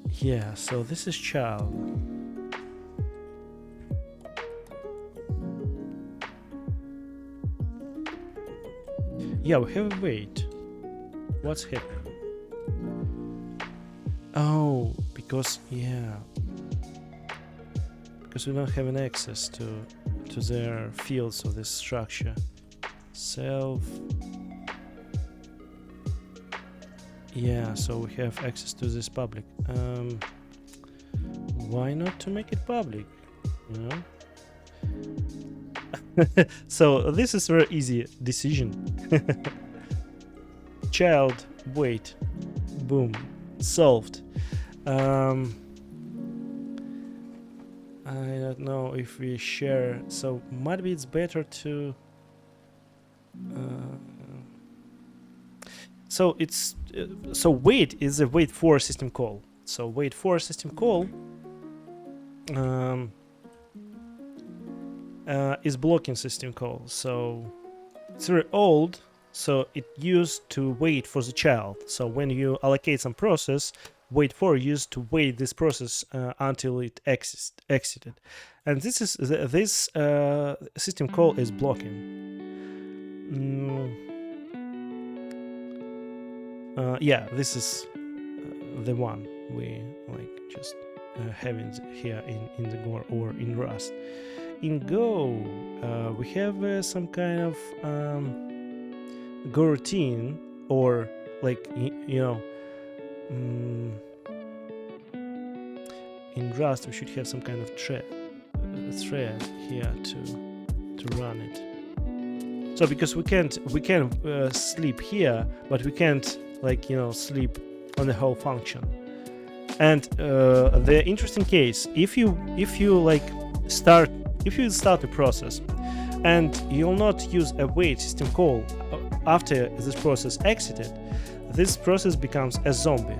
Yeah, so this is child. Yeah, we have a wait. What's happening? Oh, because yeah, because we don't have an access to their fields of this structure. Self. Yeah, so we have access to this public. Why not to make it public? You know. So this is a very easy decision. Child wait, boom, solved. I don't know if we share, so maybe it's better to so it's so wait is a wait for system call. So wait for system call is blocking system call. So it's very old, so it used to wait for the child. So when you allocate some process, wait for used to wait this process until it exited, and this is this system call is blocking. Yeah, this is the one we like just having here in the Go or in Rust. In Go, we have some kind of Go routine, or like you know, in Rust we should have some kind of thread here to run it. So because we can sleep here, but we can't like sleep on the whole function. And the interesting case, if you start a process and you'll not use a wait system call after this process exited, this process becomes a zombie,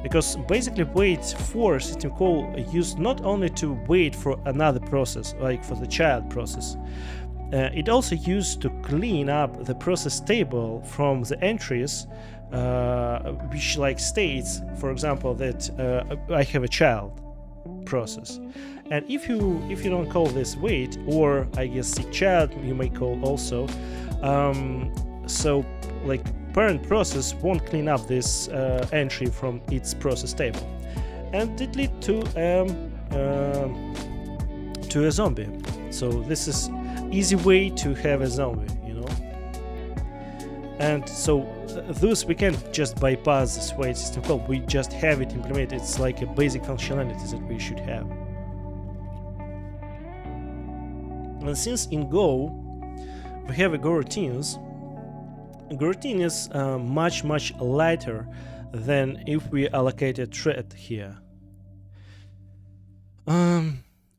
because basically wait for system call used not only to wait for another process, like for the child process, it also used to clean up the process table from the entries which states, for example, that I have a child process. And if you don't call this wait, or I guess seek child you may call also, so parent process won't clean up this entry from its process table, and it lead to a zombie. So this is easy way to have a zombie, you know. And so thus we can't just bypass this wait system call. We just have it implemented. It's like a basic functionality that we should have. And since in Go we have a Go routines, Go routine is much lighter than if we allocate a thread here.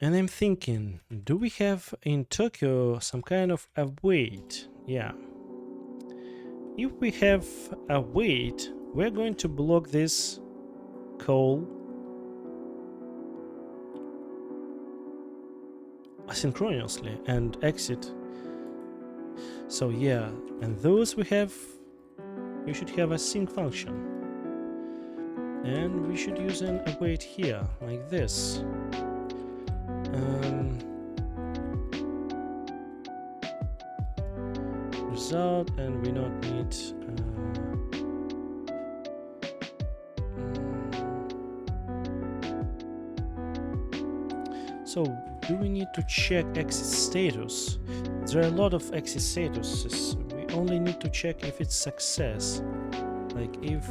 And I'm thinking, do we have in Tokyo some kind of await? Yeah. If we have await, we're going to block this call asynchronously and exit. So yeah, and those we should have a sync function, and we should use an await here like this. Result, and we don't need so do we need to check exit status? There are a lot of exit statuses. We only need to check if it's success. Like if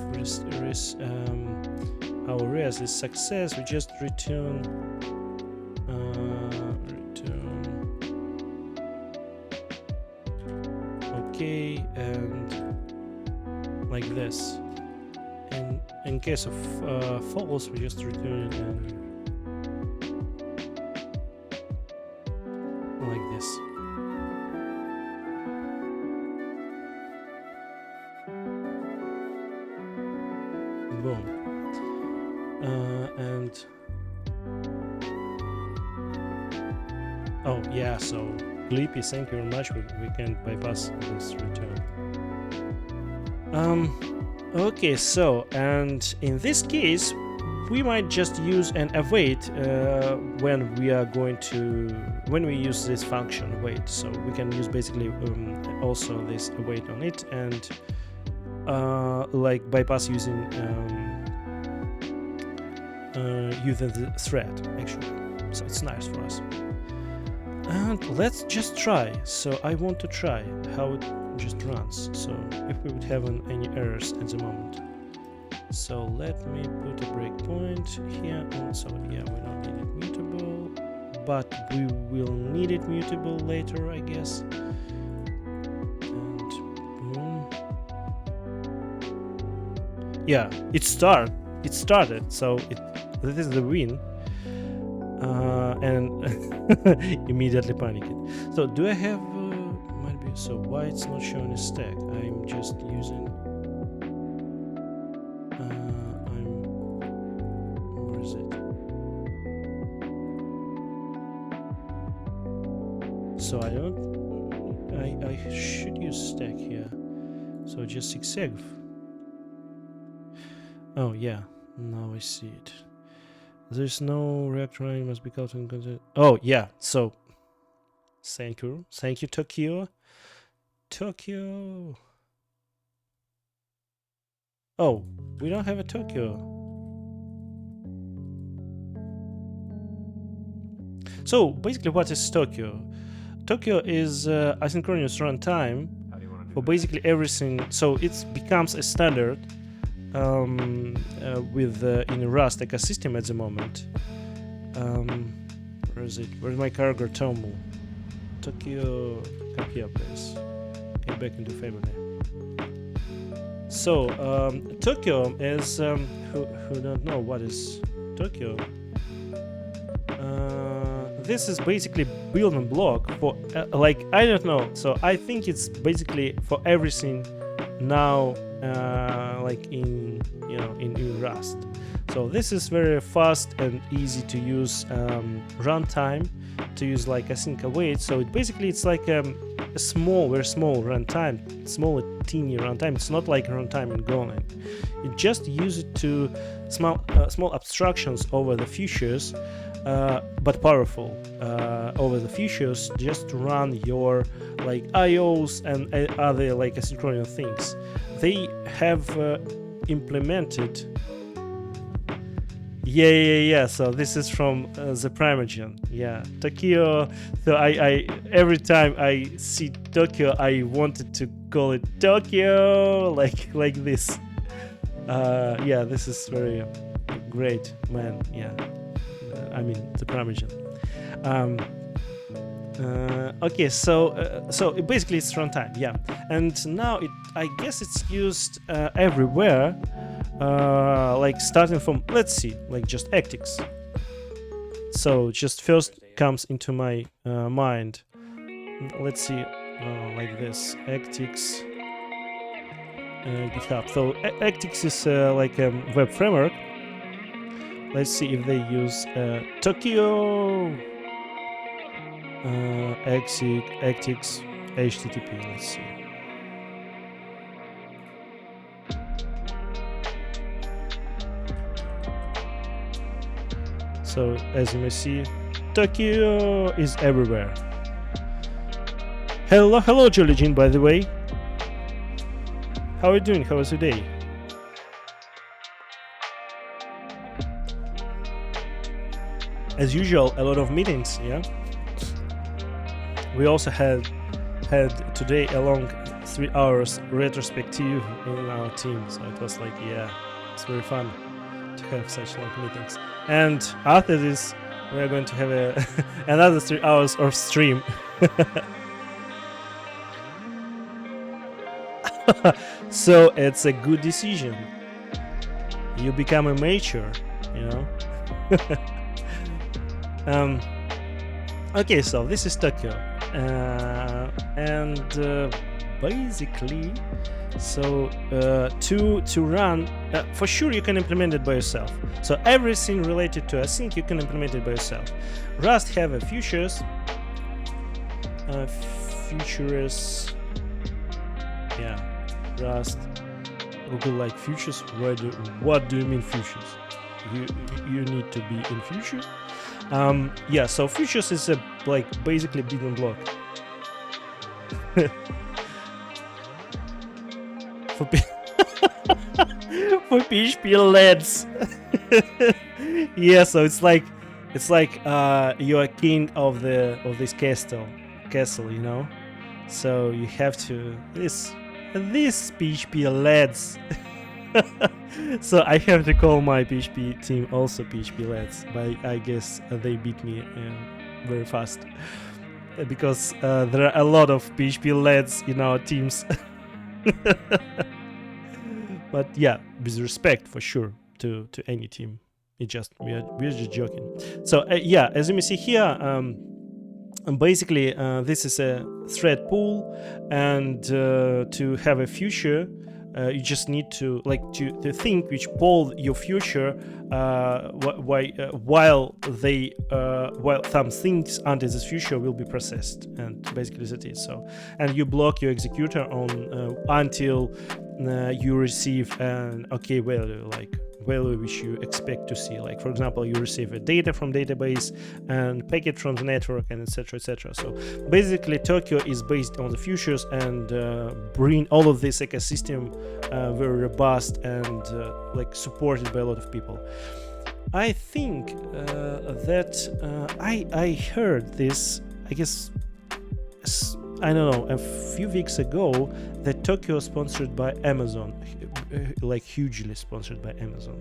our res is success, we just return okay, and like this. And in case of false, we just return it and like this. Boom. And oh yeah, so Blippi, thank you very much. We can bypass this return. Okay, so and in this case we might just use an await when we use this function await. So we can use basically also this await on it, and like bypass using the thread actually. So it's nice for us. And let's just try. So I want to try how it just runs. So if we would have any errors at the moment. So let me put a breakpoint here. And so yeah, we don't need it mutable, but we will need it mutable later, I guess. And boom. Yeah, it started. So this is the win. And immediately panicked. So do I have might be so why it's not showing a stack? I'm just using where is it? So I should use stack here. So just exec. Oh yeah, now I see it. There's no React running, must be called in content. Oh yeah, so thank you Tokyo. Oh, we don't have a Tokyo. So basically, what is Tokyo? Tokyo is asynchronous runtime for basically everything. So it becomes a standard with in Rust ecosystem at the moment. Where is it? Where's my cargo Tomu? Tokyo, come here please. Get back into family. So Tokyo is who don't know what is Tokyo. This is basically building block for like I don't know. So I think it's basically for everything now. Like in in Rust. So this is very fast and easy to use runtime to use like async await. So it's like a very small runtime, small teeny runtime. It's not like runtime in Golang. You just use it to small abstractions over the features, but powerful over the features, just to run your like IOs and other like asynchronous things. They have implemented Yeah. So this is from the Primogen. Yeah, Tokyo. So I every time I see Tokyo, I wanted to call it Tokyo, like this. Yeah, this is very great, man. Yeah, I mean the Primogen. Um, okay, so basically it's runtime, yeah, and now I guess it's used everywhere, like starting from, let's see, like just Actix. So just first comes into my mind. Let's see, like this Actix, GitHub. So Actix is like a web framework. Let's see if they use Tokyo. Actix HTTP. Let's see. So as you may see, Tokyo is everywhere. Hello, Jolly Jean. By the way, how are you doing? How was your day? As usual, a lot of meetings. Yeah. We also had today a long 3 hours retrospective in our team, so it was like, yeah, it's very fun to have such long meetings. And after this, we are going to have another 3 hours of stream. So it's a good decision. You become a mature, you know. Okay, so this is Tokyo. And basically, so to run, for sure you can implement it by yourself. So everything related to async you can implement it by yourself. Rust have a futures, yeah, Rust, Google like futures. What do you mean futures? You need to be in future. Yeah, so futures is a like basically building block for for PHP LEDs. Yeah, so it's like you are king of this castle, you know. So you have to this PHP LEDs. So I have to call my PHP team also PHP LEDs, but I guess they beat me very fast because there are a lot of PHP LEDs in our teams. But yeah, with respect for sure to any team. It just we're just joking. So yeah, as you may see here, basically this is a thread pool, and to have a future. You just need to to think which poll your future while some things under this future will be processed, and basically that is so. And you block your executor on until you receive an okay value, like value which you expect to see. Like for example, you receive a data from database and packet from the network, and etc. So basically Tokyo is based on the futures and bring all of this ecosystem very robust and like supported by a lot of people. I think that I heard this, I guess, I don't know, a few weeks ago, that Tokyo is sponsored by Amazon, like hugely sponsored by Amazon.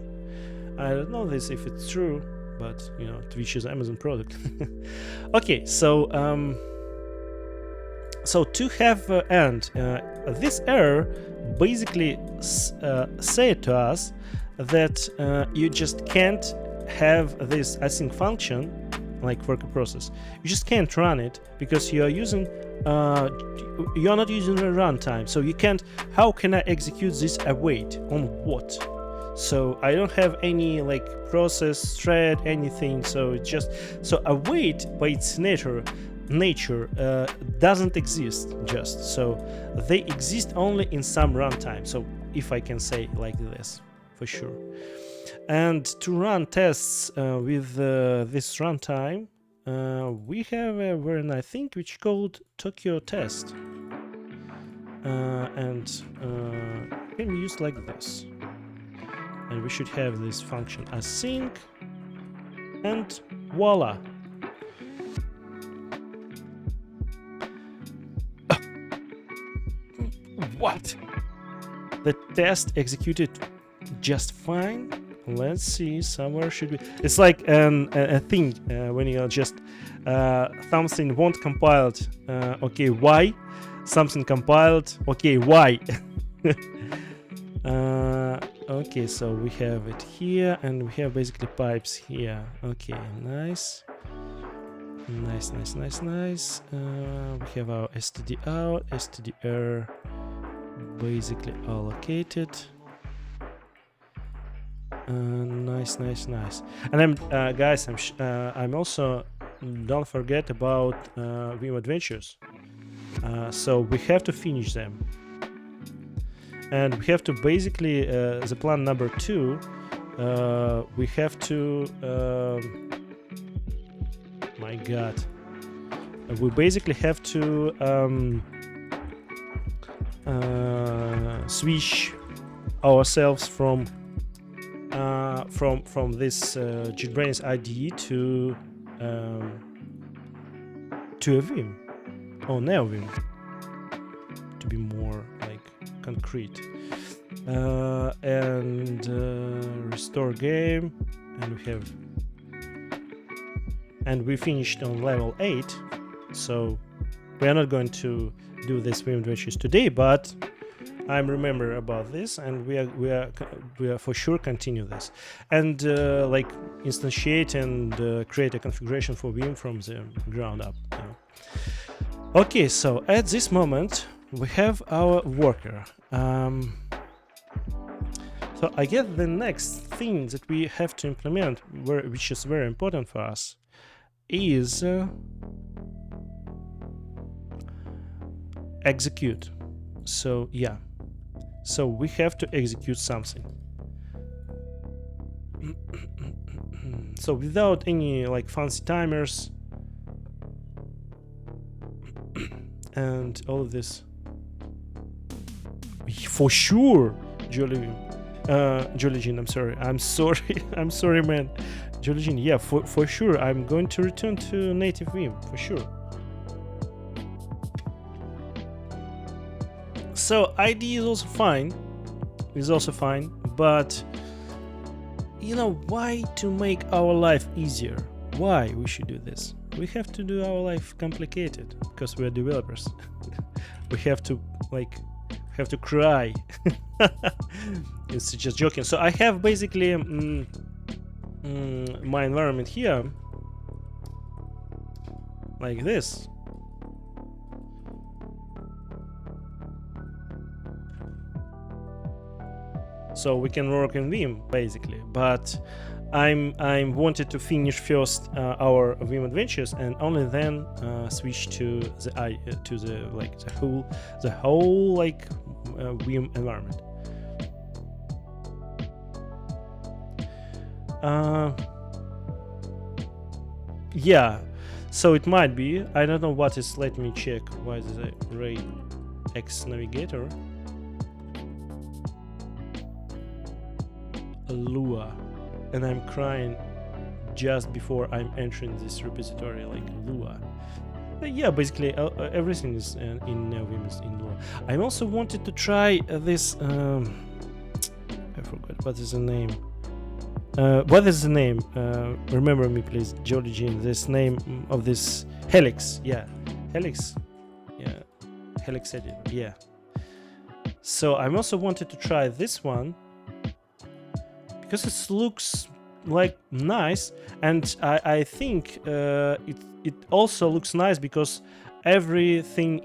I don't know this if it's true, but you know, Twitch is an Amazon product. Okay, so so to have end this error basically said to us that you just can't have this async function like worker process. You just can't run it because you are using you're not using a runtime, so you can't. How can I execute this await on what? So I don't have any like process thread anything, so it's just so await by its nature doesn't exist, just so they exist only in some runtime. So if I can say like this for sure. And to run tests with this runtime, we have a very nice thing which called Tokyo test, and can be used like this. And we should have this function async and voila. What? The test executed just fine. Let's see, somewhere should be. It's like a thing when you just something won't compiled. Okay, why? Something compiled. Okay, why? Okay, so we have it here, and we have basically pipes here. Okay, nice. Nice. We have our std out, stdr basically allocated. Nice. And I'm guys, I'm also, don't forget about Vim Adventures. So we have to finish them, and we have to basically the plan number 2. We have to my god, we basically have to switch ourselves from this JetBrains IDE to a Vim or NeoVim, to be more like concrete. And restore game, and we finished on level 8, so we are not going to do this Vim Adventures today, but I remember about this, and we are for sure continue this, and like instantiate and create a configuration for Vim from the ground up. You know. Okay, so at this moment we have our worker. So I guess the next thing that we have to implement, which is very important for us, is execute. So yeah, so we have to execute something. So without any like fancy timers and all of this, for sure, Jolly Jean, I'm sorry man, Jolly Jean, yeah, for sure I'm going to return to native Vim, for sure. So ID is also fine, but you know, why to make our life easier? Why we should do this? We have to do our life complicated because we are developers. We have to cry. It's just joking. So I have basically my environment here like this. So we can work in Vim basically, but I'm wanted to finish first our Vim Adventures, and only then switch to the whole like Vim environment. Yeah, so it might be. I don't know what is. Let me check. Why is the Ray X Navigator? Lua, and I'm crying just before I'm entering this repository, like Lua. Yeah, basically everything is in Vim is in Lua. I also wanted to try this. I forgot what is the name. Remember me, please, Jolly Jean. This name of this Helix. Yeah, Helix. Yeah, Helix edit. Yeah. So I also wanted to try this one, because it looks like nice, and I think it also looks nice because everything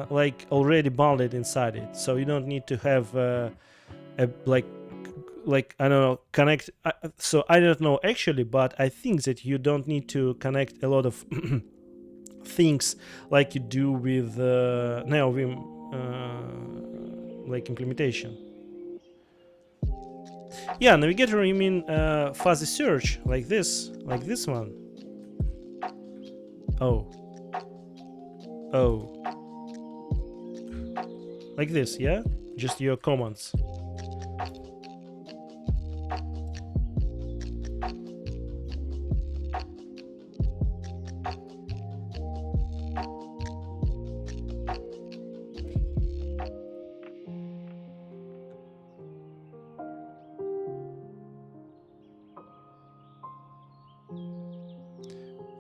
like already bundled inside it, so you don't need to have a like I don't know, connect. So I don't know actually, but I think that you don't need to connect a lot of things like you do with NeoVim like implementation. Yeah, navigator, you mean fuzzy search, like this one. Oh, like this, yeah, just your commands.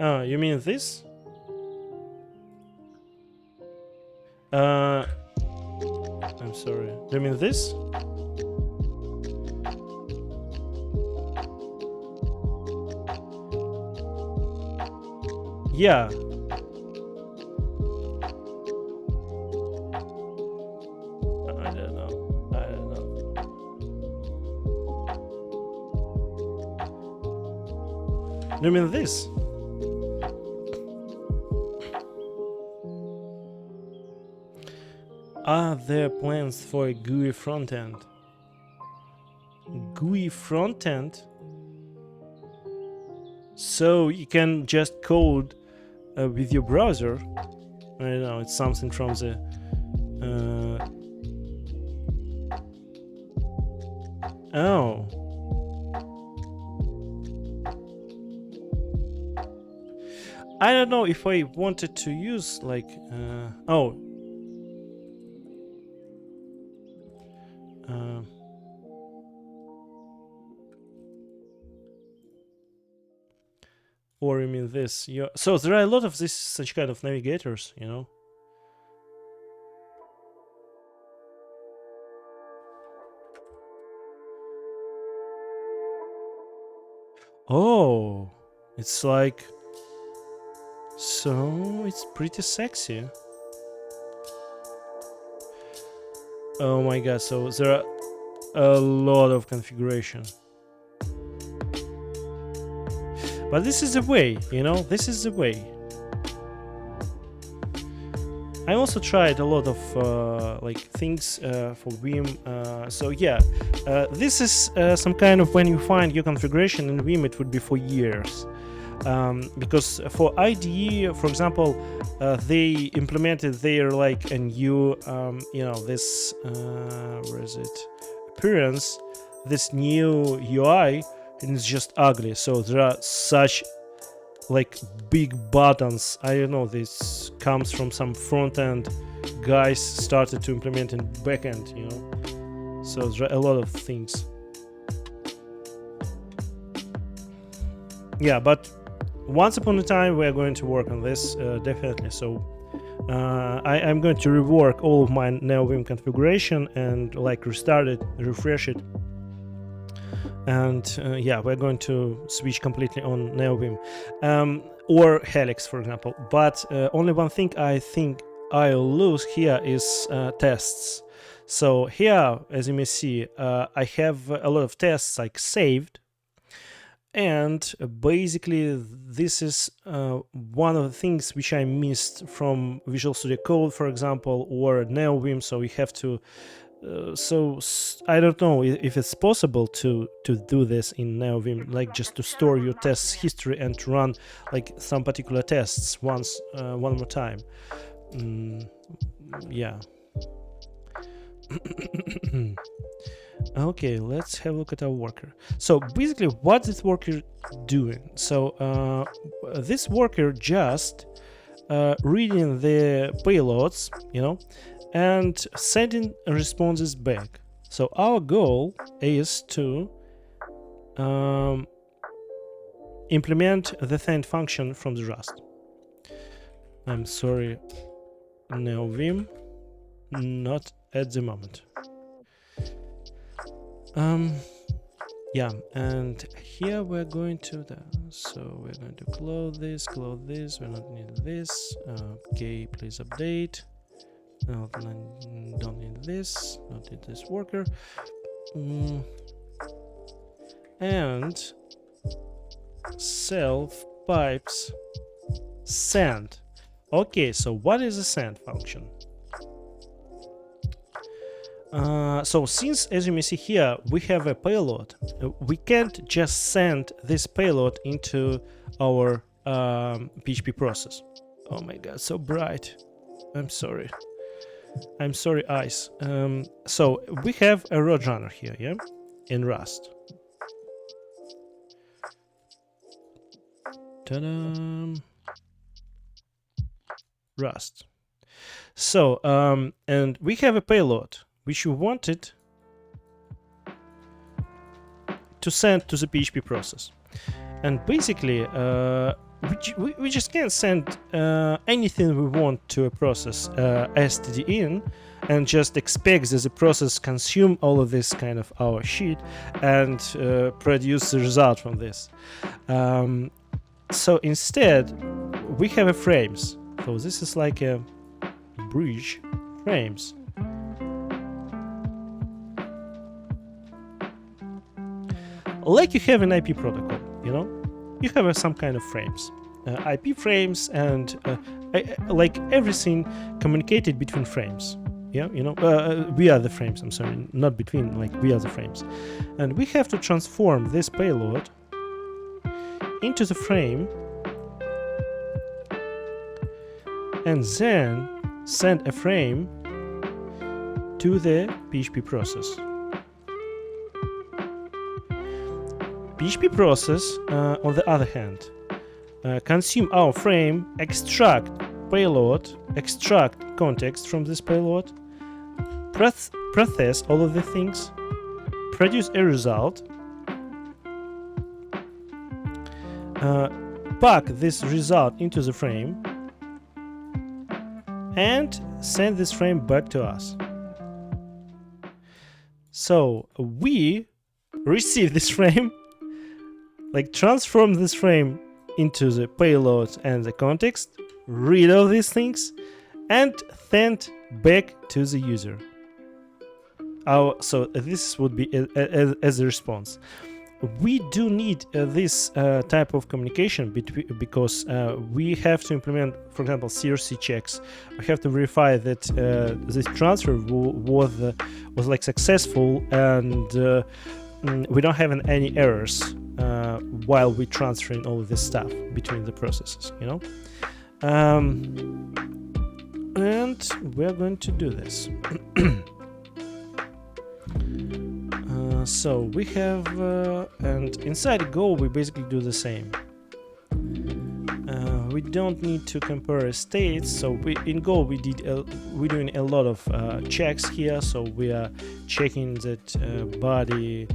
Oh, you mean this? I'm sorry. Do you mean this? Yeah. I don't know. I don't know. Do you mean this? Are there plans for a GUI frontend? GUI frontend? So you can just code with your browser. I don't know, it's something from the oh. I don't know if I wanted to use like oh. Or you mean this? Yeah. So there are a lot of this such kind of navigators, you know. Oh, it's like, so it's pretty sexy. Oh my god, so there are a lot of configuration. But this is the way, you know, this is the way. I also tried a lot of like things for Vim. So yeah, this is some kind of, when you find your configuration in Vim, it would be for years. Because for IDE, for example, they implemented their like a new, you know, this where is it? Appearance, this new UI, and it's just ugly. So there are such like big buttons. I don't know, this comes from some front-end guys started to implement in backend, you know. So there are a lot of things. Yeah, but once upon a time we are going to work on this definitely. So I'm going to rework all of my NeoVim configuration and like restart it, refresh it. And yeah, we're going to switch completely on NeoVim or Helix, for example. But only one thing I think I'll lose here is tests. So here, as you may see, I have a lot of tests like saved. And basically, this is one of the things which I missed from Visual Studio Code, for example, or NeoVim. So we have to so I don't know if it's possible to do this in NeoVim, like just to store your tests history and to run like some particular tests once one more time. Yeah. Okay, let's have a look at our worker. So basically, what this worker doing? So this worker just reading the payloads, you know, and sending responses back. So our goal is to implement the send function from the Rust. I'm sorry, NeoVim, not at the moment. Yeah, and here we're going to so we're going to close this, we don't need this. Okay, please update. No, don't need this, not need this worker. And self pipes send. Okay, so what is a send function? So since, as you may see here, we have a payload, we can't just send this payload into our PHP process. Oh my god, so bright. I'm sorry, eyes. So we have a RoadRunner here, yeah, in Rust. Ta-da! Rust. So and we have a payload which we wanted to send to the PHP process. And basically, we just can't send anything we want to a process std in and just expect that the process consume all of this kind of our sheet and produce the result from this. So instead we have a frames. So this is like a bridge frames. Like you have an IP protocol, you know, you have some kind of frames, IP frames, and like everything communicated between frames. Yeah, you know, we are the frames. I'm sorry, not between. Like we are the frames, and we have to transform this payload into the frame, and then send a frame to the PHP process. PHP process, on the other hand, consume our frame, extract payload, extract context from this payload, process all of the things, produce a result, pack this result into the frame, and send this frame back to us. So we receive this frame, like transform this frame into the payload and the context, read all these things, and send back to the user. So this would be as a response. We do need this type of communication because we have to implement, for example, CRC checks. We have to verify that this transfer was like successful, and we don't have any errors while we're transferring all of this stuff between the processes, you know. And we're going to do this. So we have, and inside Go we basically do the same. We don't need to compare states. So in Go we're doing a lot of checks here. So we are checking that body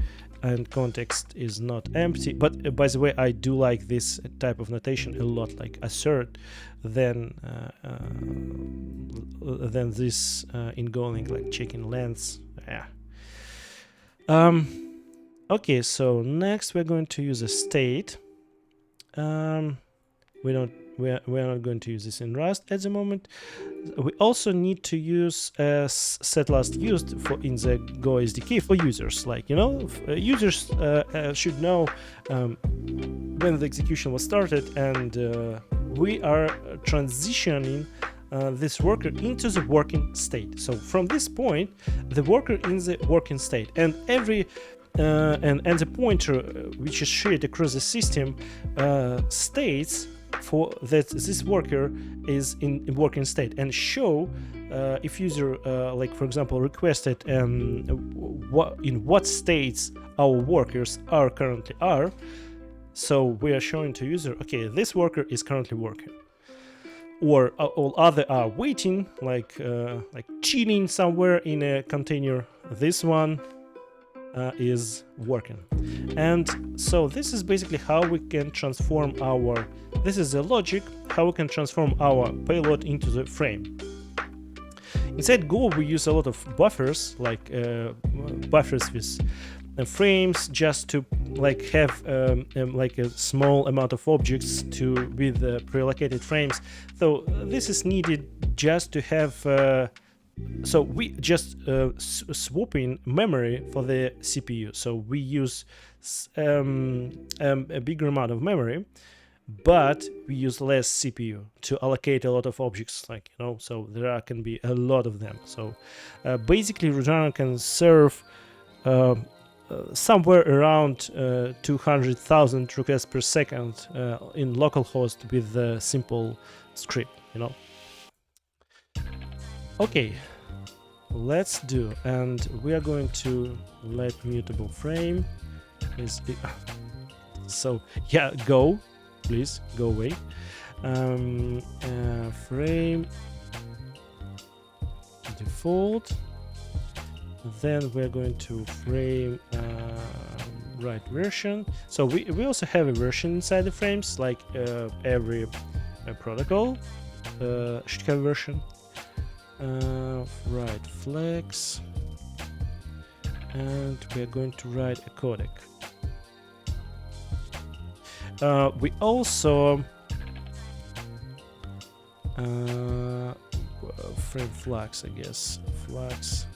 and context is not empty. But by the way, I do like this type of notation a lot, like assert than this in Go, like checking lengths. Yeah. Okay, so next we're going to use a state. We're not going to use this in Rust at the moment. We also need to use set last used in the Go SDK for users. Like, you know, users should know when the execution was started, and we are transitioning this worker into the working state. So from this point, the worker in the working state, and every and the pointer which is shared across the system states for that this worker is in working state, and show if user like for example requested in what states our workers are currently are. So we are showing to user, okay, this worker is currently working, or all other are waiting, like chilling somewhere in a container. This one is working. And so this is basically how we can transform this is the logic how we can transform our payload into the frame. Inside Go we use a lot of buffers, like buffers with frames, just to like have like a small amount of objects with pre-allocated frames. So this is needed just to have so we just swapping memory for the CPU. So we use a bigger amount of memory, but we use less CPU to allocate a lot of objects, like, you know, so there can be a lot of them. So basically RoadRunner can serve somewhere around 200,000 requests per second in localhost with a simple script, you know. Okay, let's do, and we are going to let mutable frame is so yeah, go, please go away. Frame default. Then we're going to frame write version. So we also have a version inside the frames, like every protocol should have a version. Write flags, and we are going to write a codec. We also frame flags, I guess. Flags.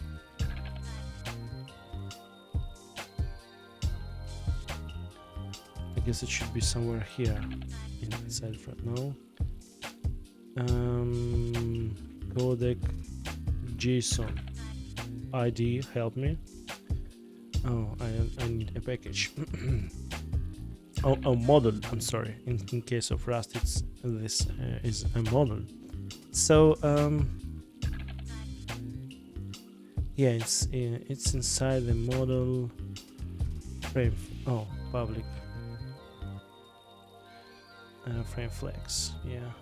I guess it should be somewhere here inside front. No. Codec JSON ID. Help me. Oh, I need a package. Oh, model. I'm sorry. In case of Rust, this is a model. So yeah, it's inside the model frame. Oh, public frame flags. Yeah.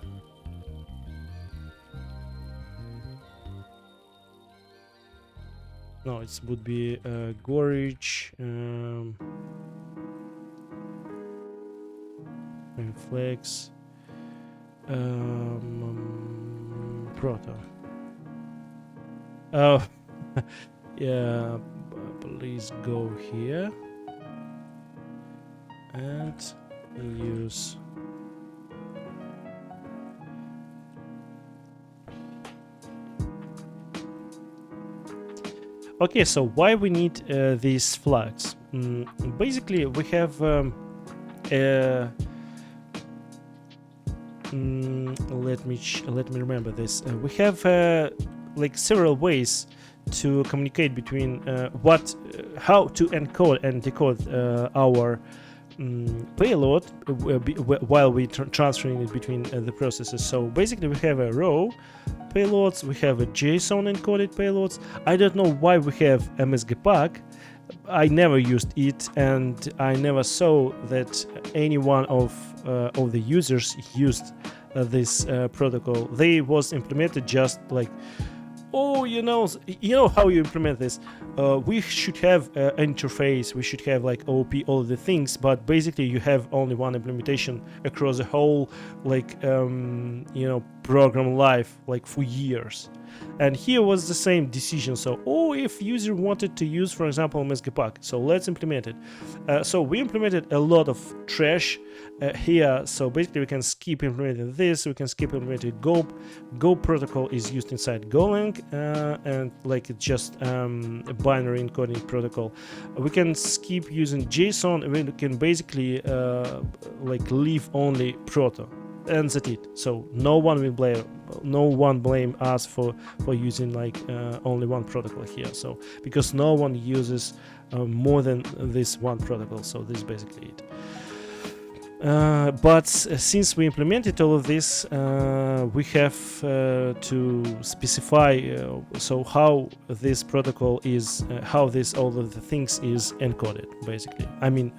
No, it would be Gorage. Frame flags. Proto. Oh, yeah. Please go here and use. Okay, so why we need these flags? Basically, we have let me remember this. We have like several ways to communicate between how to encode and decode our payload while we transferring it between the processes. So basically, we have a row payloads, we have a JSON encoded payloads. I don't know why we have MSGPAC. I never used it, and I never saw that any one of the users used this protocol. They was implemented just like, oh, you know how you implement this. We should have an interface, we should have like OOP, all of the things, but basically you have only one implementation across the whole like program life, like for years. And here was the same decision. So, if user wanted to use, for example, MSGPAC, so let's implement it. So we implemented a lot of trash here. So basically, we can skip implementing this. We can skip implementing Go. Go protocol is used inside Golang, and like it's just a binary encoding protocol. We can skip using JSON. We can basically like leave only proto. And that's it. So no one blame us for using like only one protocol here. So because no one uses more than this one protocol, so this is basically it. But since we implemented all of this, we have to specify so how this protocol is, how this all of the things is encoded. Basically, I mean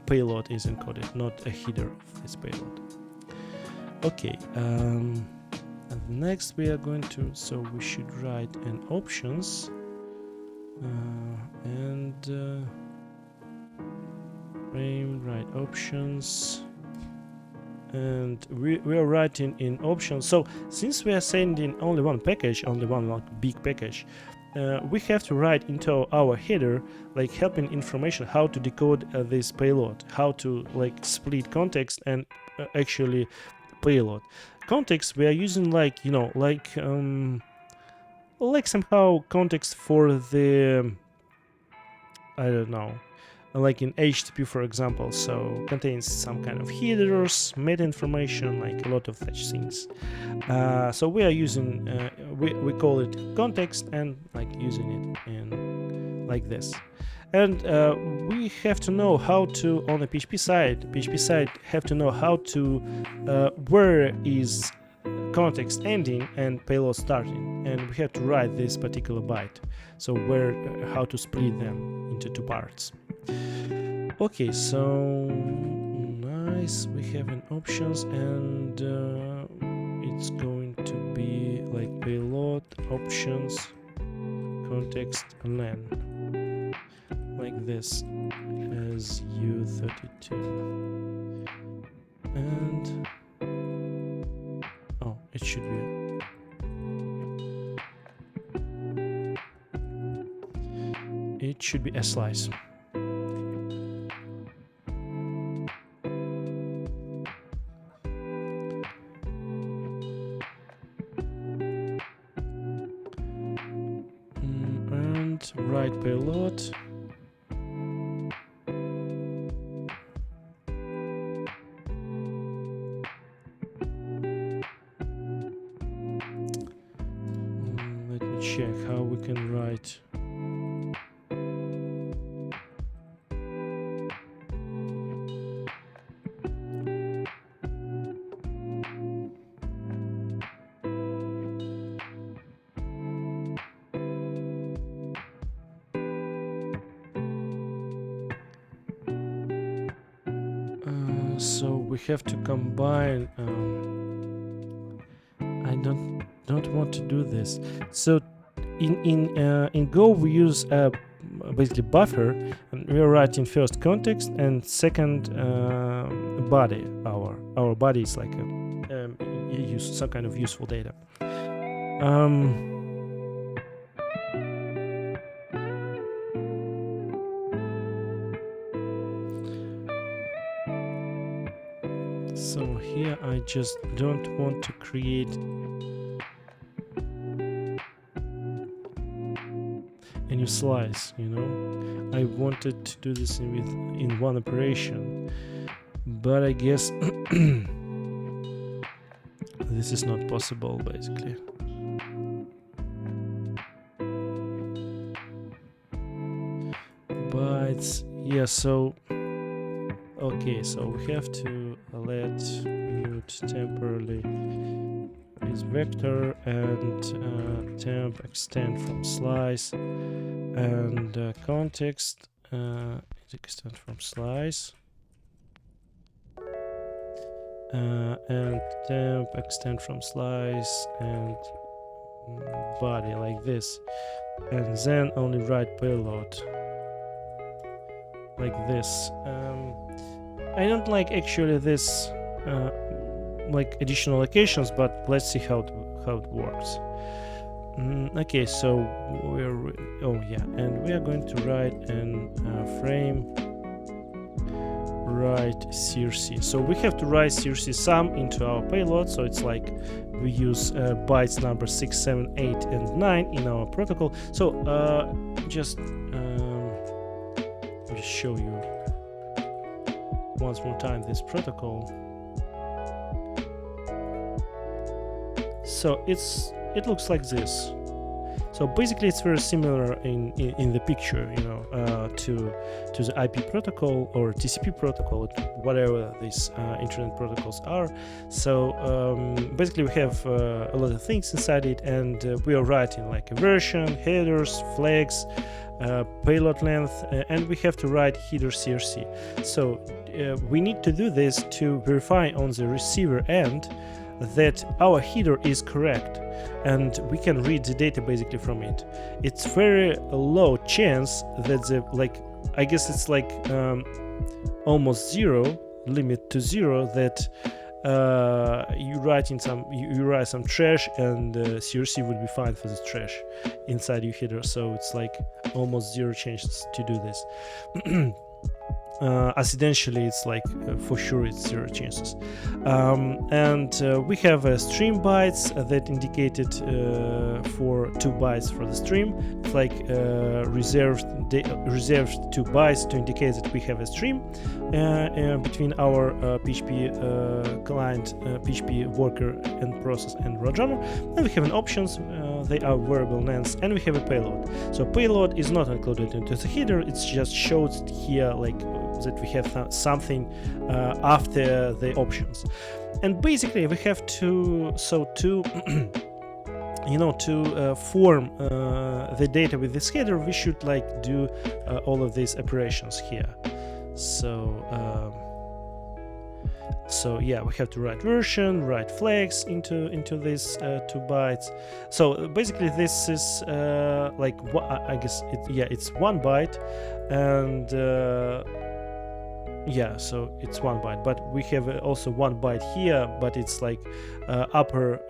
payload is encoded, not a header of this payload. Okay, and next we are going to, so we should write an options and frame write options, and we are writing in options. So since we are sending only one package, only one like big package, we have to write into our header like helping information how to decode this payload, how to like split context and actually payload. Context we are using like like somehow context for the, I don't know, like in HTTP for example, so contains some kind of headers, meta information, like a lot of such things. So we are using we call it context and like using it in like this. And we have to know how to, on the PHP side have to know how to where is context ending and payload starting, and we have to write this particular byte, so where how to split them into two parts. Okay, so nice, we have an options, and it's going to be like payload options context len like this, as U32. And oh, it should be. It should be a slice. And write payload. Let me check how we can write. So we have to combine. I don't want to do this. So in Go we use basically buffer, and we are writing first context and second body. Our body is like use some kind of useful data. So here I just don't want to create a new slice, you know. I wanted to do this in one operation, but I guess this is not possible basically. But yeah, so okay, so we have to let mute temporarily is vector and temp extend from slice and context extend from slice and temp extend from slice and body like this, and then only write payload like this. I don't like actually this like additional locations, but let's see how it works. Okay, so and we are going to write an frame write CRC. So we have to write CRC sum into our payload, so it's like we use bytes number 6, 7, 8 and 9 in our protocol. So just show you once more time this protocol. So it looks like this. So basically it's very similar in the picture, you know, to the IP protocol or TCP protocol, whatever these internet protocols are. So basically we have a lot of things inside it, and we are writing like a version, headers, flags, payload length, and we have to write header CRC. So we need to do this to verify on the receiver end that our header is correct, and we can read the data basically from it. It's very low chance that the, like, I guess it's like almost zero, limit to zero, that you write some trash and CRC would be fine for this trash inside your header. So it's like almost zero chances to do this. Accidentally it's like for sure it's zero chances. And we have stream bytes that indicated for 2 bytes for the stream. It's like reserved 2 bytes to indicate that we have a stream between our PHP client, PHP worker and process and RoadRunner. And we have an options, they are variable lengths, and we have a payload. So payload is not included into the header, it's just shows here like that we have something after the options. And basically we have to you know, to form the data with this header, we should like do all of these operations here. So yeah, we have to write version, write flags into this 2 bytes. So basically this is like I guess it's 1 byte, and yeah, so it's 1 byte, but we have also 1 byte here, but it's like upper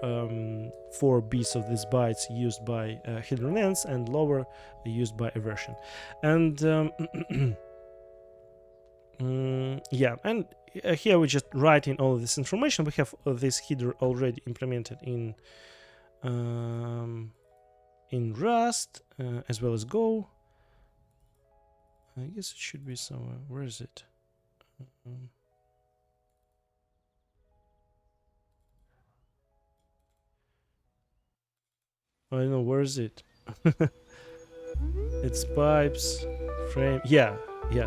4 bits of these bytes used by hidden lengths and lower used by aversion. And yeah, and here we're just writing all of this information. We have this header already implemented in Rust as well as Go. I guess it should be somewhere. Where is it? I don't know, where is it? It's pipes, frame. Yeah,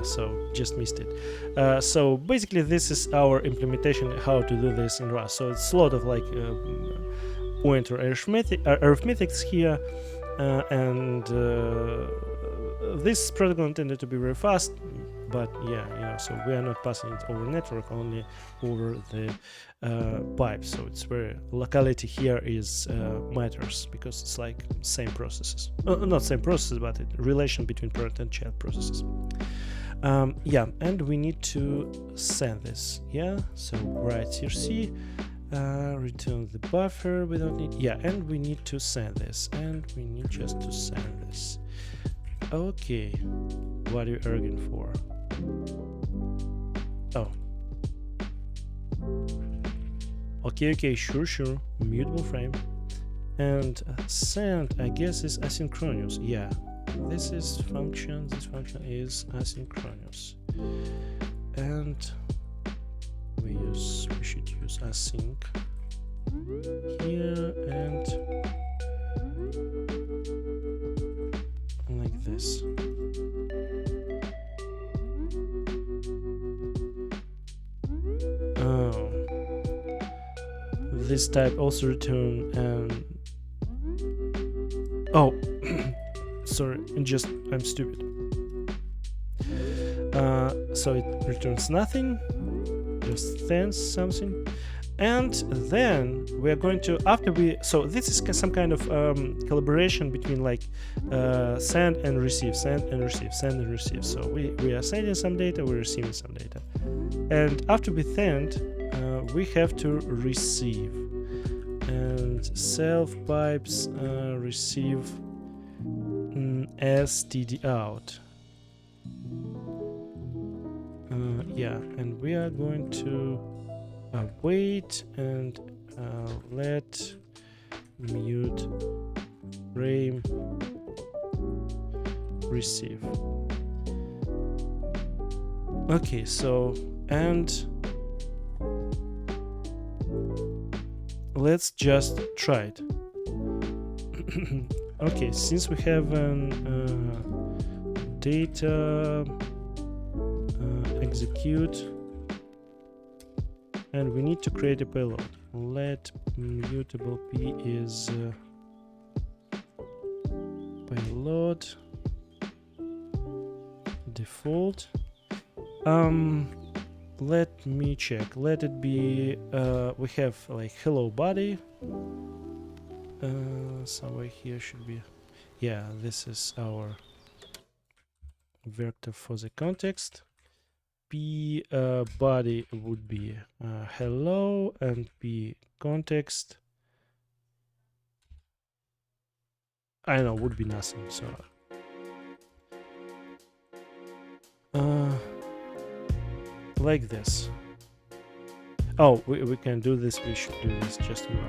so just missed it. So basically this is our implementation, how to do this in Rust. So it's a lot of like pointer arithmetics here, and this protocol intended to be very fast, but yeah, so we are not passing it over network, only over the pipe. So it's where locality here is matters, because it's like same processes, not same processes, but relation between parent and child processes. Yeah, and we need to send this. Yeah, so write crc, return the buffer. We don't need, yeah, and we need to send this, and we need just to send this. Okay, what are you arguing for? Oh, okay, sure, mutable frame. And send, I guess, is asynchronous. Yeah, this is function, this function is asynchronous, and we should use async here, and like this. Oh, this type also return, and oh sorry, I'm stupid. So it returns nothing, just sends something, and then we are going to, after we, so this is some kind of collaboration between like send and receive. So we are sending some data, we're receiving some data, and after we send, we have to receive, and self pipes receive std out. Yeah, and we are going to wait and let mute frame receive. Okay, so, and let's just try it. Okay, since we have an data execute, and we need to create a payload. Let mutable p is payload default. Let me check. Let it be we have like hello body. Somewhere here should be, yeah, this is our vector for the context. P body would be hello, and P context, I don't know, would be nothing. So like this. Oh, we can do this. We should do this just more.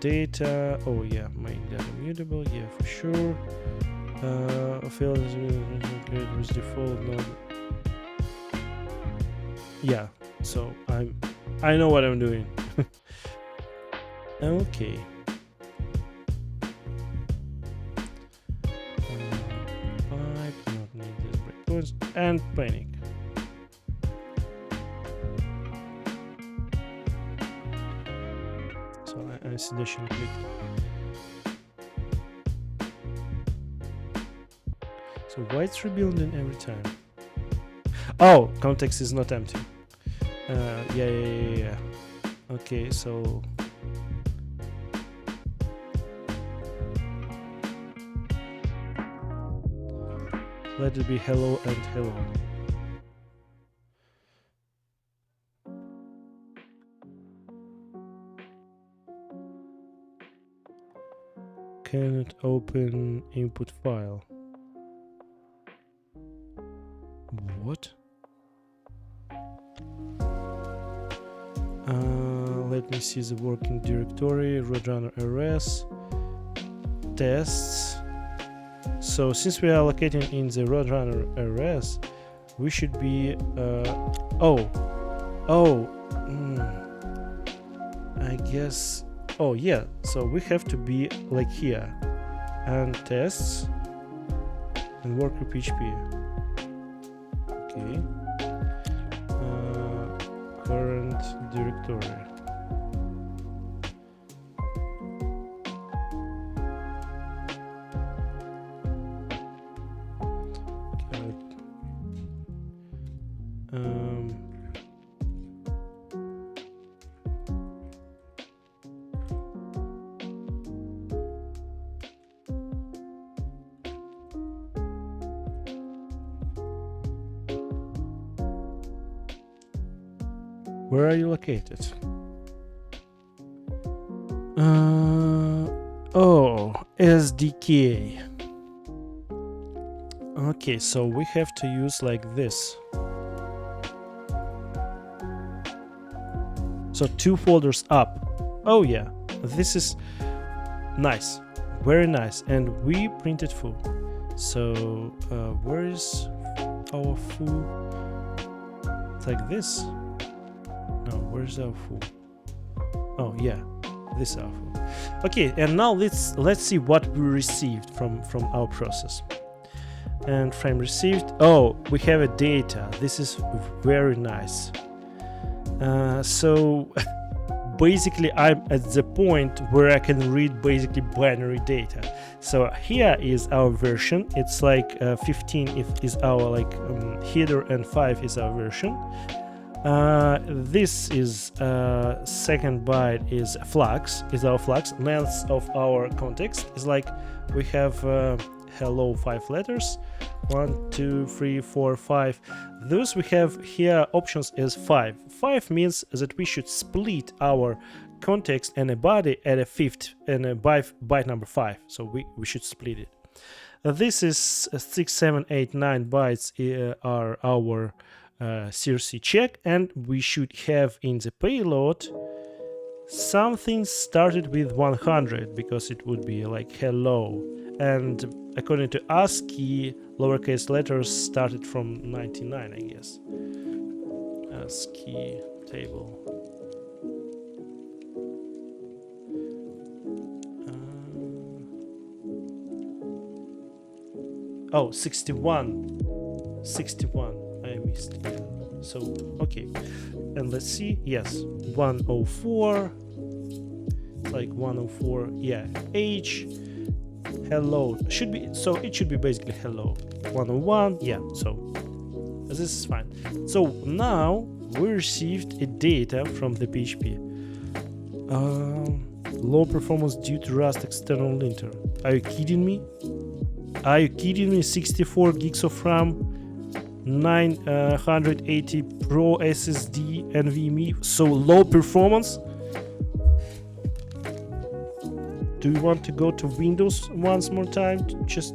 Data, oh yeah, main data mutable, yeah, for sure. Field is created with default node. Yeah, so I know what I'm doing. Okay. Pipe, not need this breakpoints, and panic. So I accidentally clicked. So why it's rebuilding every time? Oh, context is not empty. Yeah. Okay, so let it be hello and hello. cannot open input file. What? Let me see the working directory. RoadRunner RS tests. So since we are located in the RoadRunner RS, we should be I guess, oh yeah, so we have to be like here and tests and worker PHP. Okay. Current directory. Where are you located? Oh, SDK. Okay, so we have to use like this. So 2 folders up. Oh yeah, this is nice, very nice, and we printed foo. So where is our foo? It's like this. No, where's our foo? Oh yeah, this is our foo. Okay, and now let's see what we received from our process. And frame received. Oh, we have a data. This is very nice. So basically I'm at the point where I can read basically binary data. So here is our version. It's like 15 is our like header and 5 is our version. This is second byte is flux, is our flux. Length of our context is like we have hello 5 letters, 1 2 3 4 5. Those we have here options is 5. 5 means that we should split our context and a body at a fifth and a byte number 5, so we should split it. This is 6 7 8 9 bytes are our CRC check, and we should have in the payload something started with 100 because it would be like hello, and according to ASCII lowercase letters started from 99, I guess. ASCII table. Oh, 61. I missed it. So okay, and let's see. Yes, 104, like 104. Yeah, H. Hello should be, so it should be basically hello. 101. Yeah, so this is fine. So now we received a data from the PHP. Low performance due to Rust external linter. Are you kidding me? Are you kidding me? 64 gigs of RAM, 980 Pro SSD, NVMe, so low performance? Do you want to go to Windows once more time to just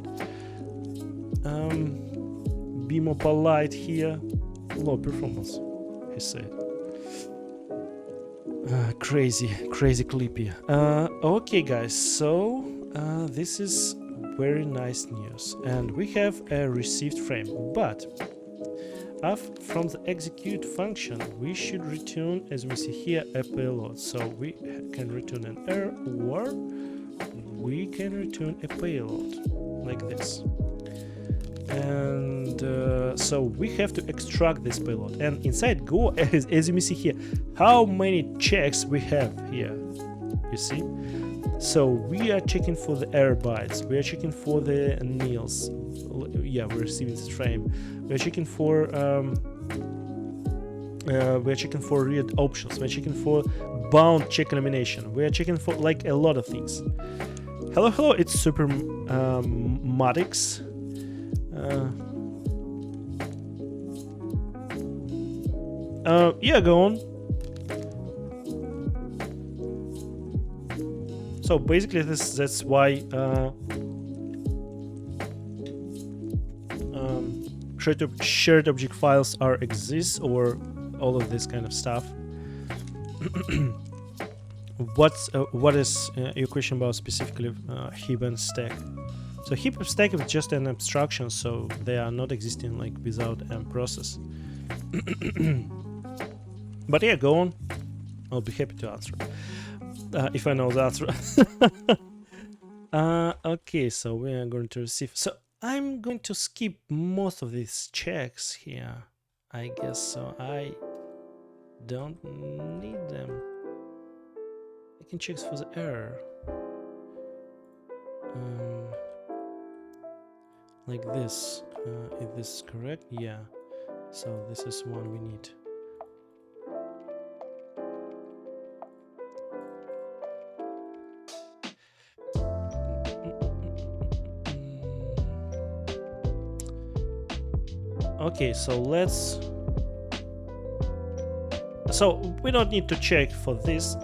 be more polite here? Low performance, he said. Crazy clippy. Okay guys, so this is very nice news, and we have a received frame, but from the execute function we should return, as we see here, a payload. So we can return an error, or we can return a payload like this. And so we have to extract this payload, and inside Go, as you may see here, how many checks we have here, you see. So we are checking for the error bytes, we are checking for the nils, yeah, we're receiving this frame, we're checking for read options, we're checking for bound check elimination, we are checking for like a lot of things. Hello, it's Super Madix. Yeah, go on. So basically that's why shared object files exist, or all of this kind of stuff. What is your question about specifically heap and stack? So heap and stack is just an abstraction, so they are not existing like without process. But yeah, go on. I'll be happy to answer if I know the answer. Okay, so we are going to receive. So I'm going to skip most of these checks here. I guess so. I don't need them. I can check for the error. Like this. If this is correct, yeah. So this is one we need. Okay, so let's. So we don't need to check for this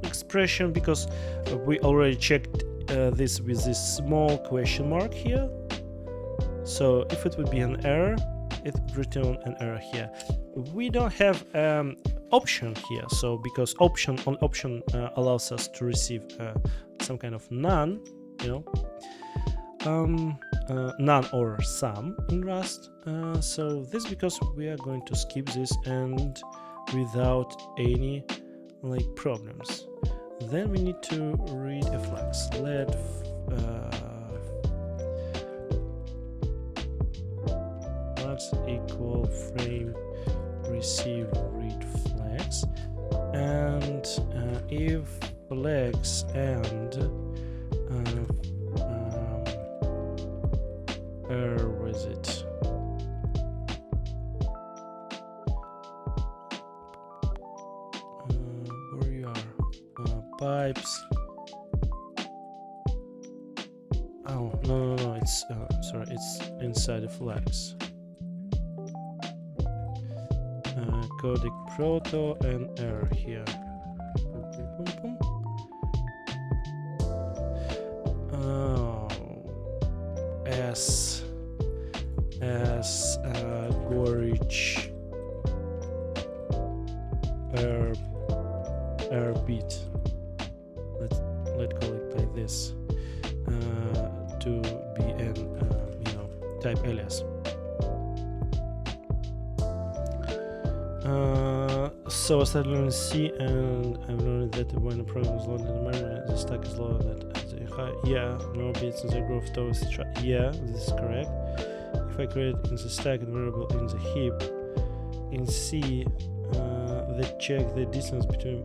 expression, because we already checked this with this small question mark here. So if it would be an error, it would return an error here. We don't have option here, so because option allows us to receive some kind of none, you know, none or some in Rust. So this because we are going to skip this and without any like problems. Then we need to read a flag. Let flags equal frame receive read flags, and if flags and where is it? Where you are? Pipes. Oh no! It's sorry. It's inside the flags. Codec proto and error here. Gorich air beat. Let's call it like this to be an type alias. So I started learning C, and I've learned that when a program is loaded in memory, the stack is loaded at the high. Yeah, no bits in the growth towards the track. Yeah, this is correct. If I create in the stack a variable in the heap, in C, they check the distance between.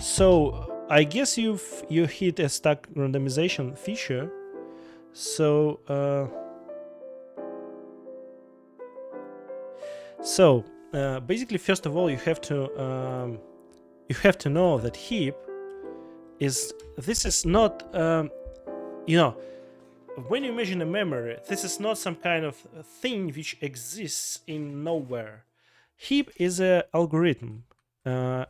So I guess you hit a stack randomization feature. So basically, first of all, you have to know that heap is. This is not when you imagine a memory, this is not some kind of thing which exists in nowhere. Heap is an algorithm.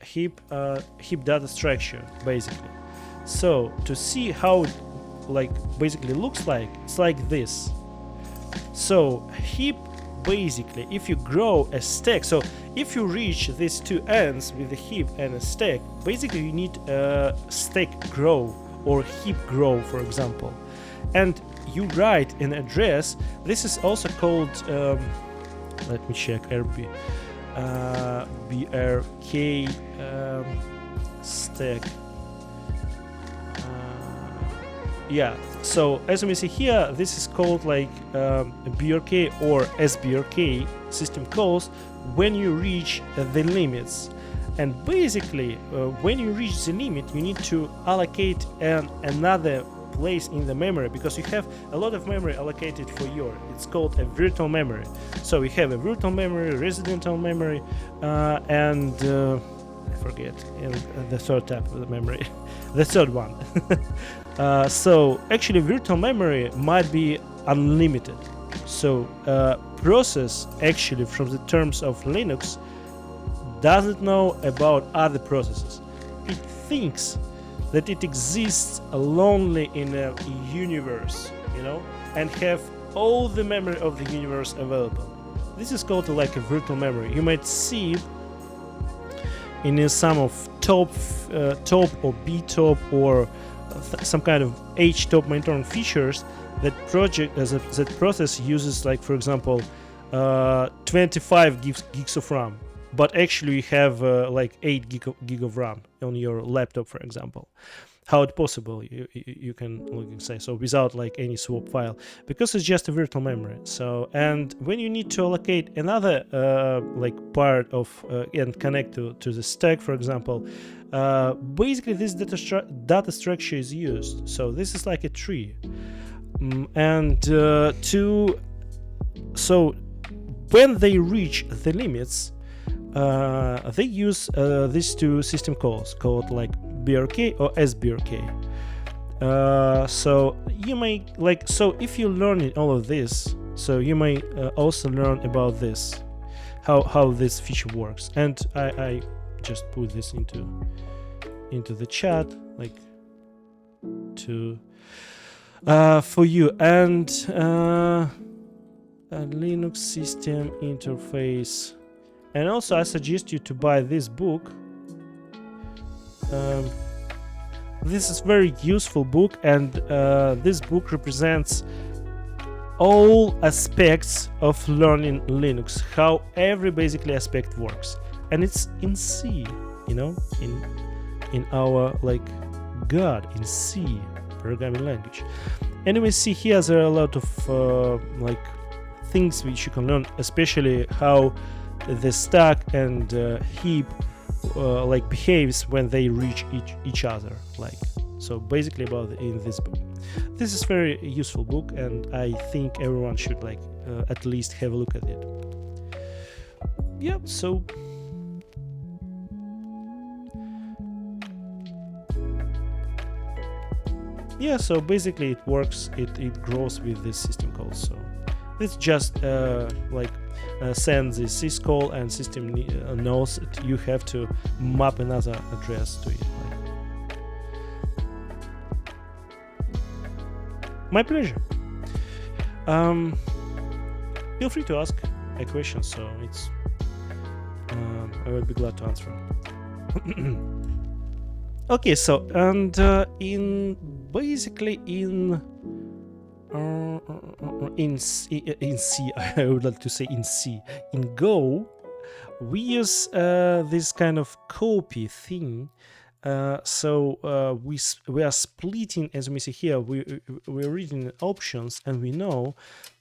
Heap data structure basically. So to see how it basically looks like, it's like this. So heap basically, if you grow a stack, so if you reach these two ends with a heap and a stack, basically you need a stack grow or heap grow, for example, and you write an address. This is also called let me check brk stack. Yeah, so as we see here, this is called BRK or SBRK system calls when you reach the limits. And basically, when you reach the limit, you need to allocate another place in the memory, because you have a lot of memory allocated for it's called a virtual memory. So we have a virtual memory, residential memory, and I forget, and the third type of the memory, the third one. So actually virtual memory might be unlimited. So process actually from the terms of Linux doesn't know about other processes. It thinks that it exists lonely in a universe, you know, and have all the memory of the universe available. This is called like a virtual memory. You might see in some of top or B top or some kind of H top monitoring features that that process uses, like for example 25 gigs of RAM, but actually you have like 8 gig of RAM on your laptop, for example. How it's possible, you can say so, without like any swap file, because it's just a virtual memory. So, and when you need to allocate another like part of and connect to the stack, for example, basically this data structure is used. So this is like a tree, so when they reach the limits, they use these two system calls called like BRK or SBRK. So you may like, so if you learn all of this, so you may also learn about this, how this feature works. And I just put this into the chat, like to for you. And a Linux system interface. And also I suggest you to buy this book. This is very useful book, and this book represents all aspects of learning Linux, how every basically aspect works, and it's in C, you know, in our like God, in C programming language. Anyway, see here there are a lot of like things which you can learn, especially how the stack and heap like behaves when they reach each other, like so basically about in this book. This is very useful book, and I think everyone should like at least have a look at it. Yeah, so yeah, so basically it works, it grows with this system call. So it's just like send the syscall, and system knows that you have to map another address to it. Like. My pleasure. Feel free to ask a question, so it's I will be glad to answer. Okay, so and in C, I would like to say in C. In Go, we use this kind of copy thing. So we are splitting, as we see here. We're reading options, and we know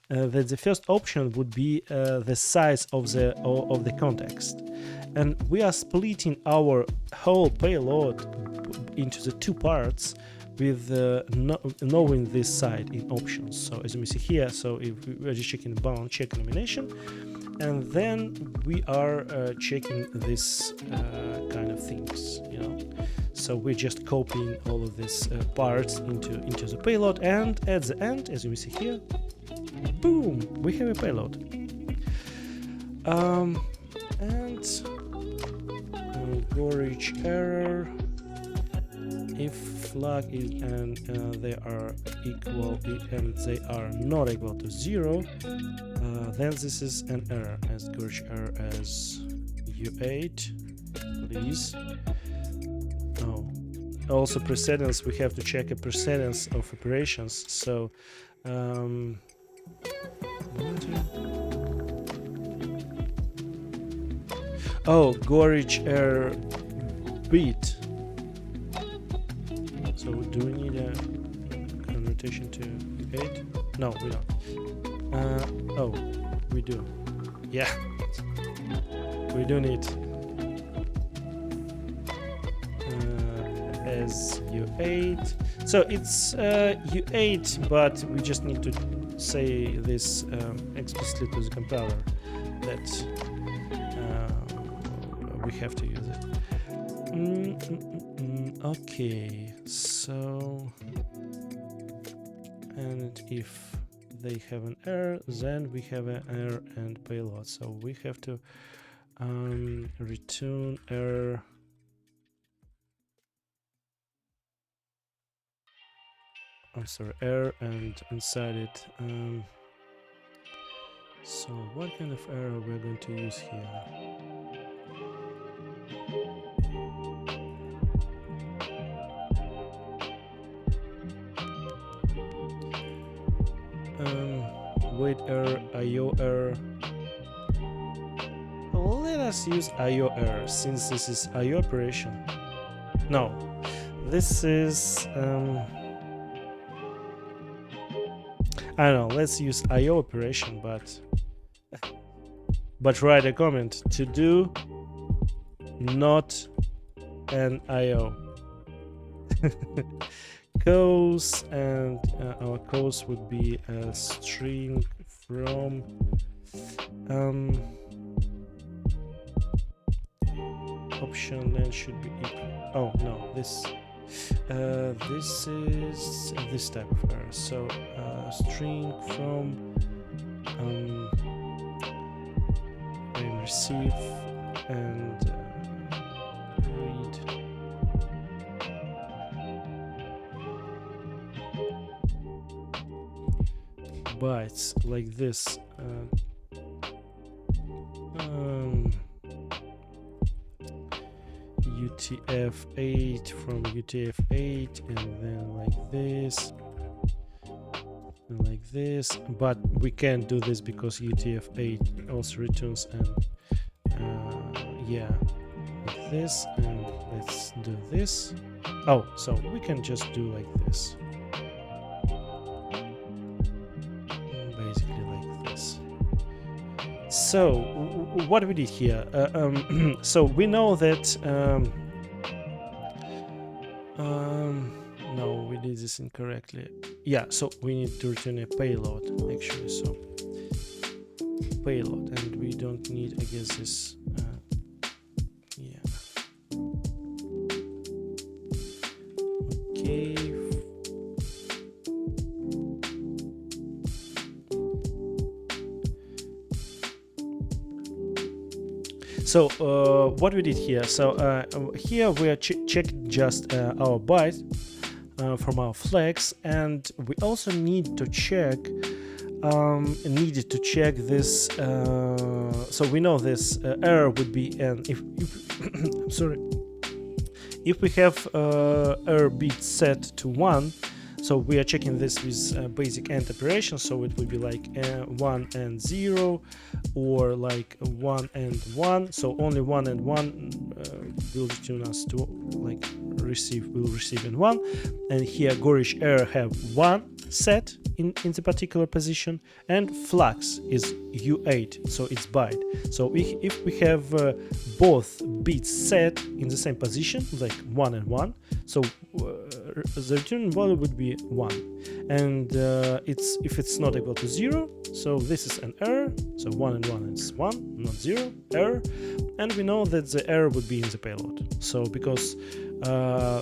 that the first option would be the size of the context, and we are splitting our whole payload into the two parts with knowing this side in options. So as you see here, so if we're just checking the bound, check elimination, and then we are checking this kind of things, you know. So we're just copying all of these parts into the payload, and at the end, as you see here, boom, we have a payload. And storage error. If flag is and they are equal and they are not equal to 0, then this is an error, as storage error as U8, please. Oh, also precedence, we have to check a precedence of operations. So oh, storage error bit. So do we need a conversion to 8? No, we don't. Oh, we do. Yeah, we do need as U8. So it's U8, but we just need to say this explicitly to the compiler that we have to use it. Okay, so and if they have an error, then we have an error and payload. So we have to return error. I'm sorry, error, and inside it. So what kind of error we're going to use here? Wait error, IO error. Let us use IO error since this is IO operation. No, this is I don't know. Let's use IO operation, but write a comment to do not an IO. Cause, and our cause would be a string from option, and should be equal. Oh no, this is this type of error. So string from and receive and read. Bytes like this. UTF-8 from UTF-8, and then like this and like this, but we can't do this because UTF-8 also returns and yeah, like this, and let's do this. Oh, so we can just do like this, basically like this. So what we did here, so we know that no, we did this incorrectly. Yeah, so we need to return a payload actually. So payload, and we don't need, I guess, this yeah. Okay. So what we did here, so here we are checking just our byte from our flags, and we also need to check needed to check this, so we know this error would be an if sorry, if we have error bit set to 1. So we are checking this with basic AND operation, so it would be like 1 and 0, or like 1 and 1. So only 1 and 1 will return us to like will receive in 1. And here Gorish error have 1 set in the particular position, and flux is U8, so it's byte. So if we have both bits set in the same position, like 1 and 1, so the return value would be 1, and if it's not equal to 0, so this is an error. So 1 and 1 is 1, not 0, error, and we know that the error would be in the payload. So because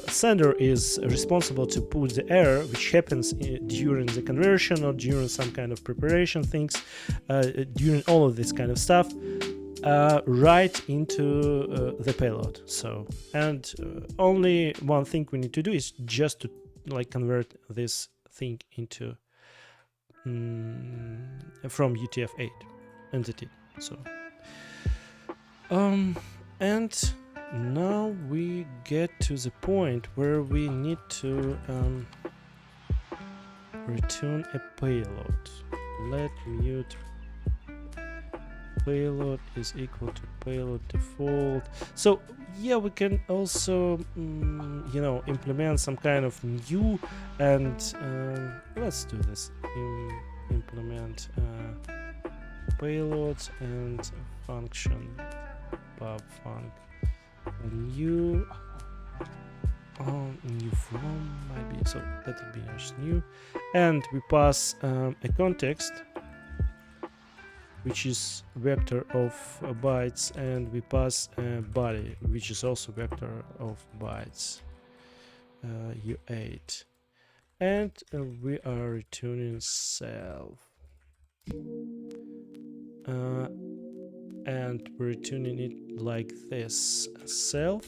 sender is responsible to put the error, which happens during the conversion or during some kind of preparation things, during all of this kind of stuff, right into the payload. So, and only one thing we need to do is just to like convert this thing into from UTF-8 entity. So and now we get to the point where we need to return a payload. Let mute payload is equal to payload default. So yeah, we can also you know, implement some kind of new, and let's do this. Implement payload and function pub func new new from maybe, so that will be just new, and we pass a context which is vector of bytes, and we pass a body which is also vector of bytes, U8, and we are returning self. and we're returning it like this. Self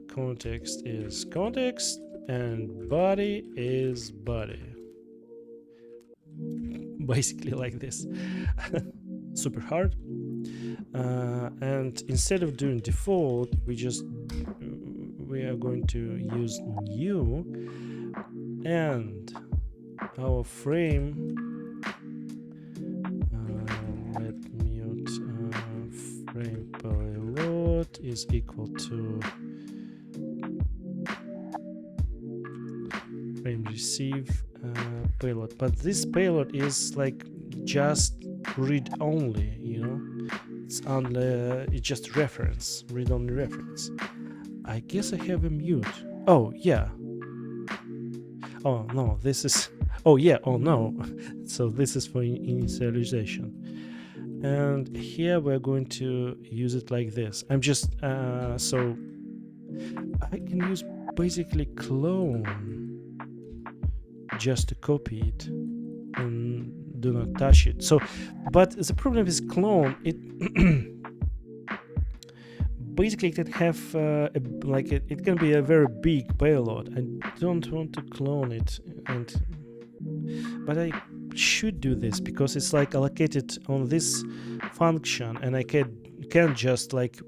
context is context and body is body. Basically like this. Super hard. And instead of doing default, we are going to use new, and our frame, let mute frame payload is equal to frame receive payload. But this payload is like just read only, you know, it's just reference, read only reference. I guess I have a mute. Oh yeah. Oh no, this is, oh yeah, oh no. So this is for initialization. And here we're going to use it like this. I'm just so I can use basically clone just to copy it and do not touch it. So, but the problem is clone, it basically it can have it can be a very big payload. I don't want to clone it, but I should do this because it's like allocated on this function, and I can't just like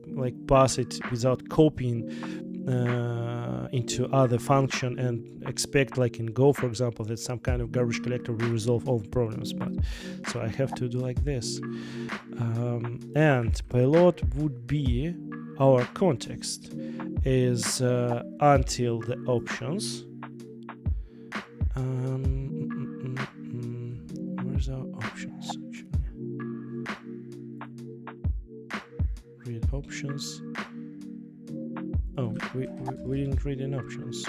pass it without copying into other function and expect, like in Go for example, that some kind of garbage collector will resolve all the problems. But so I have to do like this, and payload would be our context is until the options. Where's our options actually? Read options. Oh, we didn't read in options.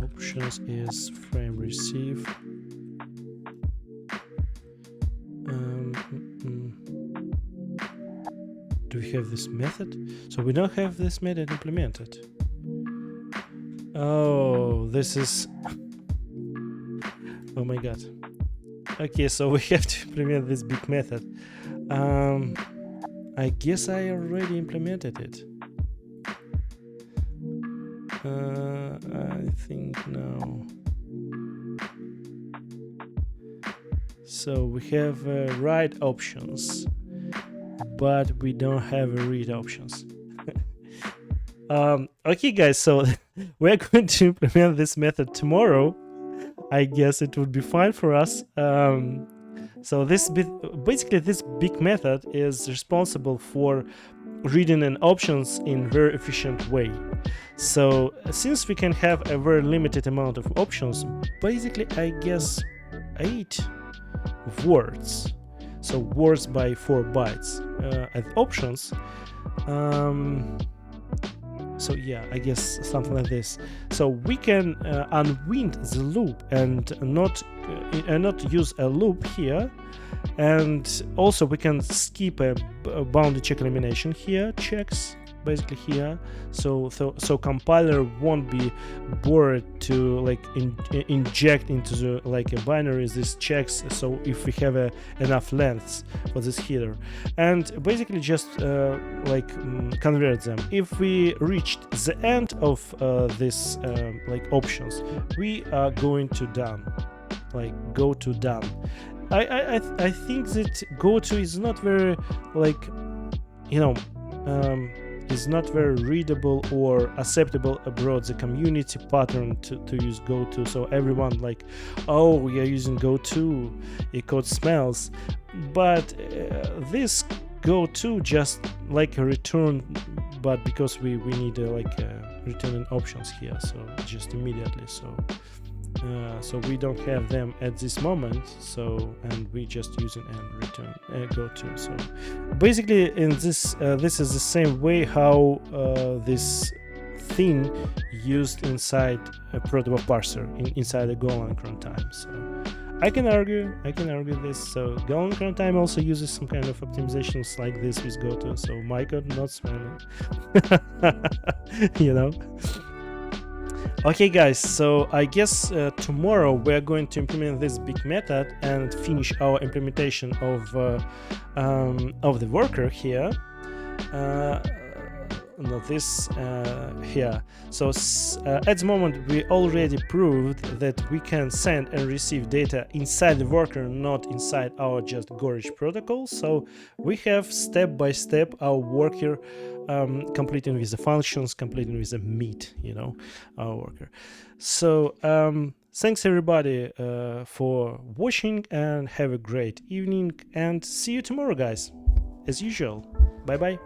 Options is frame receive. Do we have this method? So we don't have this method implemented. Oh, this is... Oh my god. Okay, so we have to implement this big method. I guess I already implemented it. I think no. So we have write options, but we don't have read options. Okay guys, so we're going to implement this method tomorrow. I guess it would be fine for us. So basically this big method is responsible for reading in options in very efficient way. So since we can have a very limited amount of options, basically I guess 8 words. So words by 4 bytes as options. So yeah, I guess something like this. So we can unwind the loop and not use a loop here, and also we can skip a boundary check elimination here, checks basically here, so compiler won't be bored to like inject into the like a binary these checks. So if we have enough lengths for this header, and basically just convert them. If we reached the end of this like options, we are going to done, like go to done. I think that go to is not very like, you know, is not very readable or acceptable abroad the community pattern to use goto. So everyone like, oh, we are using goto, it code smells. But this goto just like a return, but because we need returning options here, so just immediately. So we don't have them at this moment, so, and we just using and return goto. So basically in this this is the same way how this thing used inside a protobuf parser inside a Golang runtime. So I can argue this. So Golang runtime also uses some kind of optimizations like this with goto. So my code not smiling. You know. Okay, guys, so I guess tomorrow we're going to implement this big method and finish our implementation of the worker here. Not this here. So at the moment we already proved that we can send and receive data inside the worker, not inside our just Gorge protocol. So we have step by step our worker completing with the functions, completing with the meet, our worker. So thanks everybody for watching, and have a great evening, and see you tomorrow, guys, as usual. Bye bye.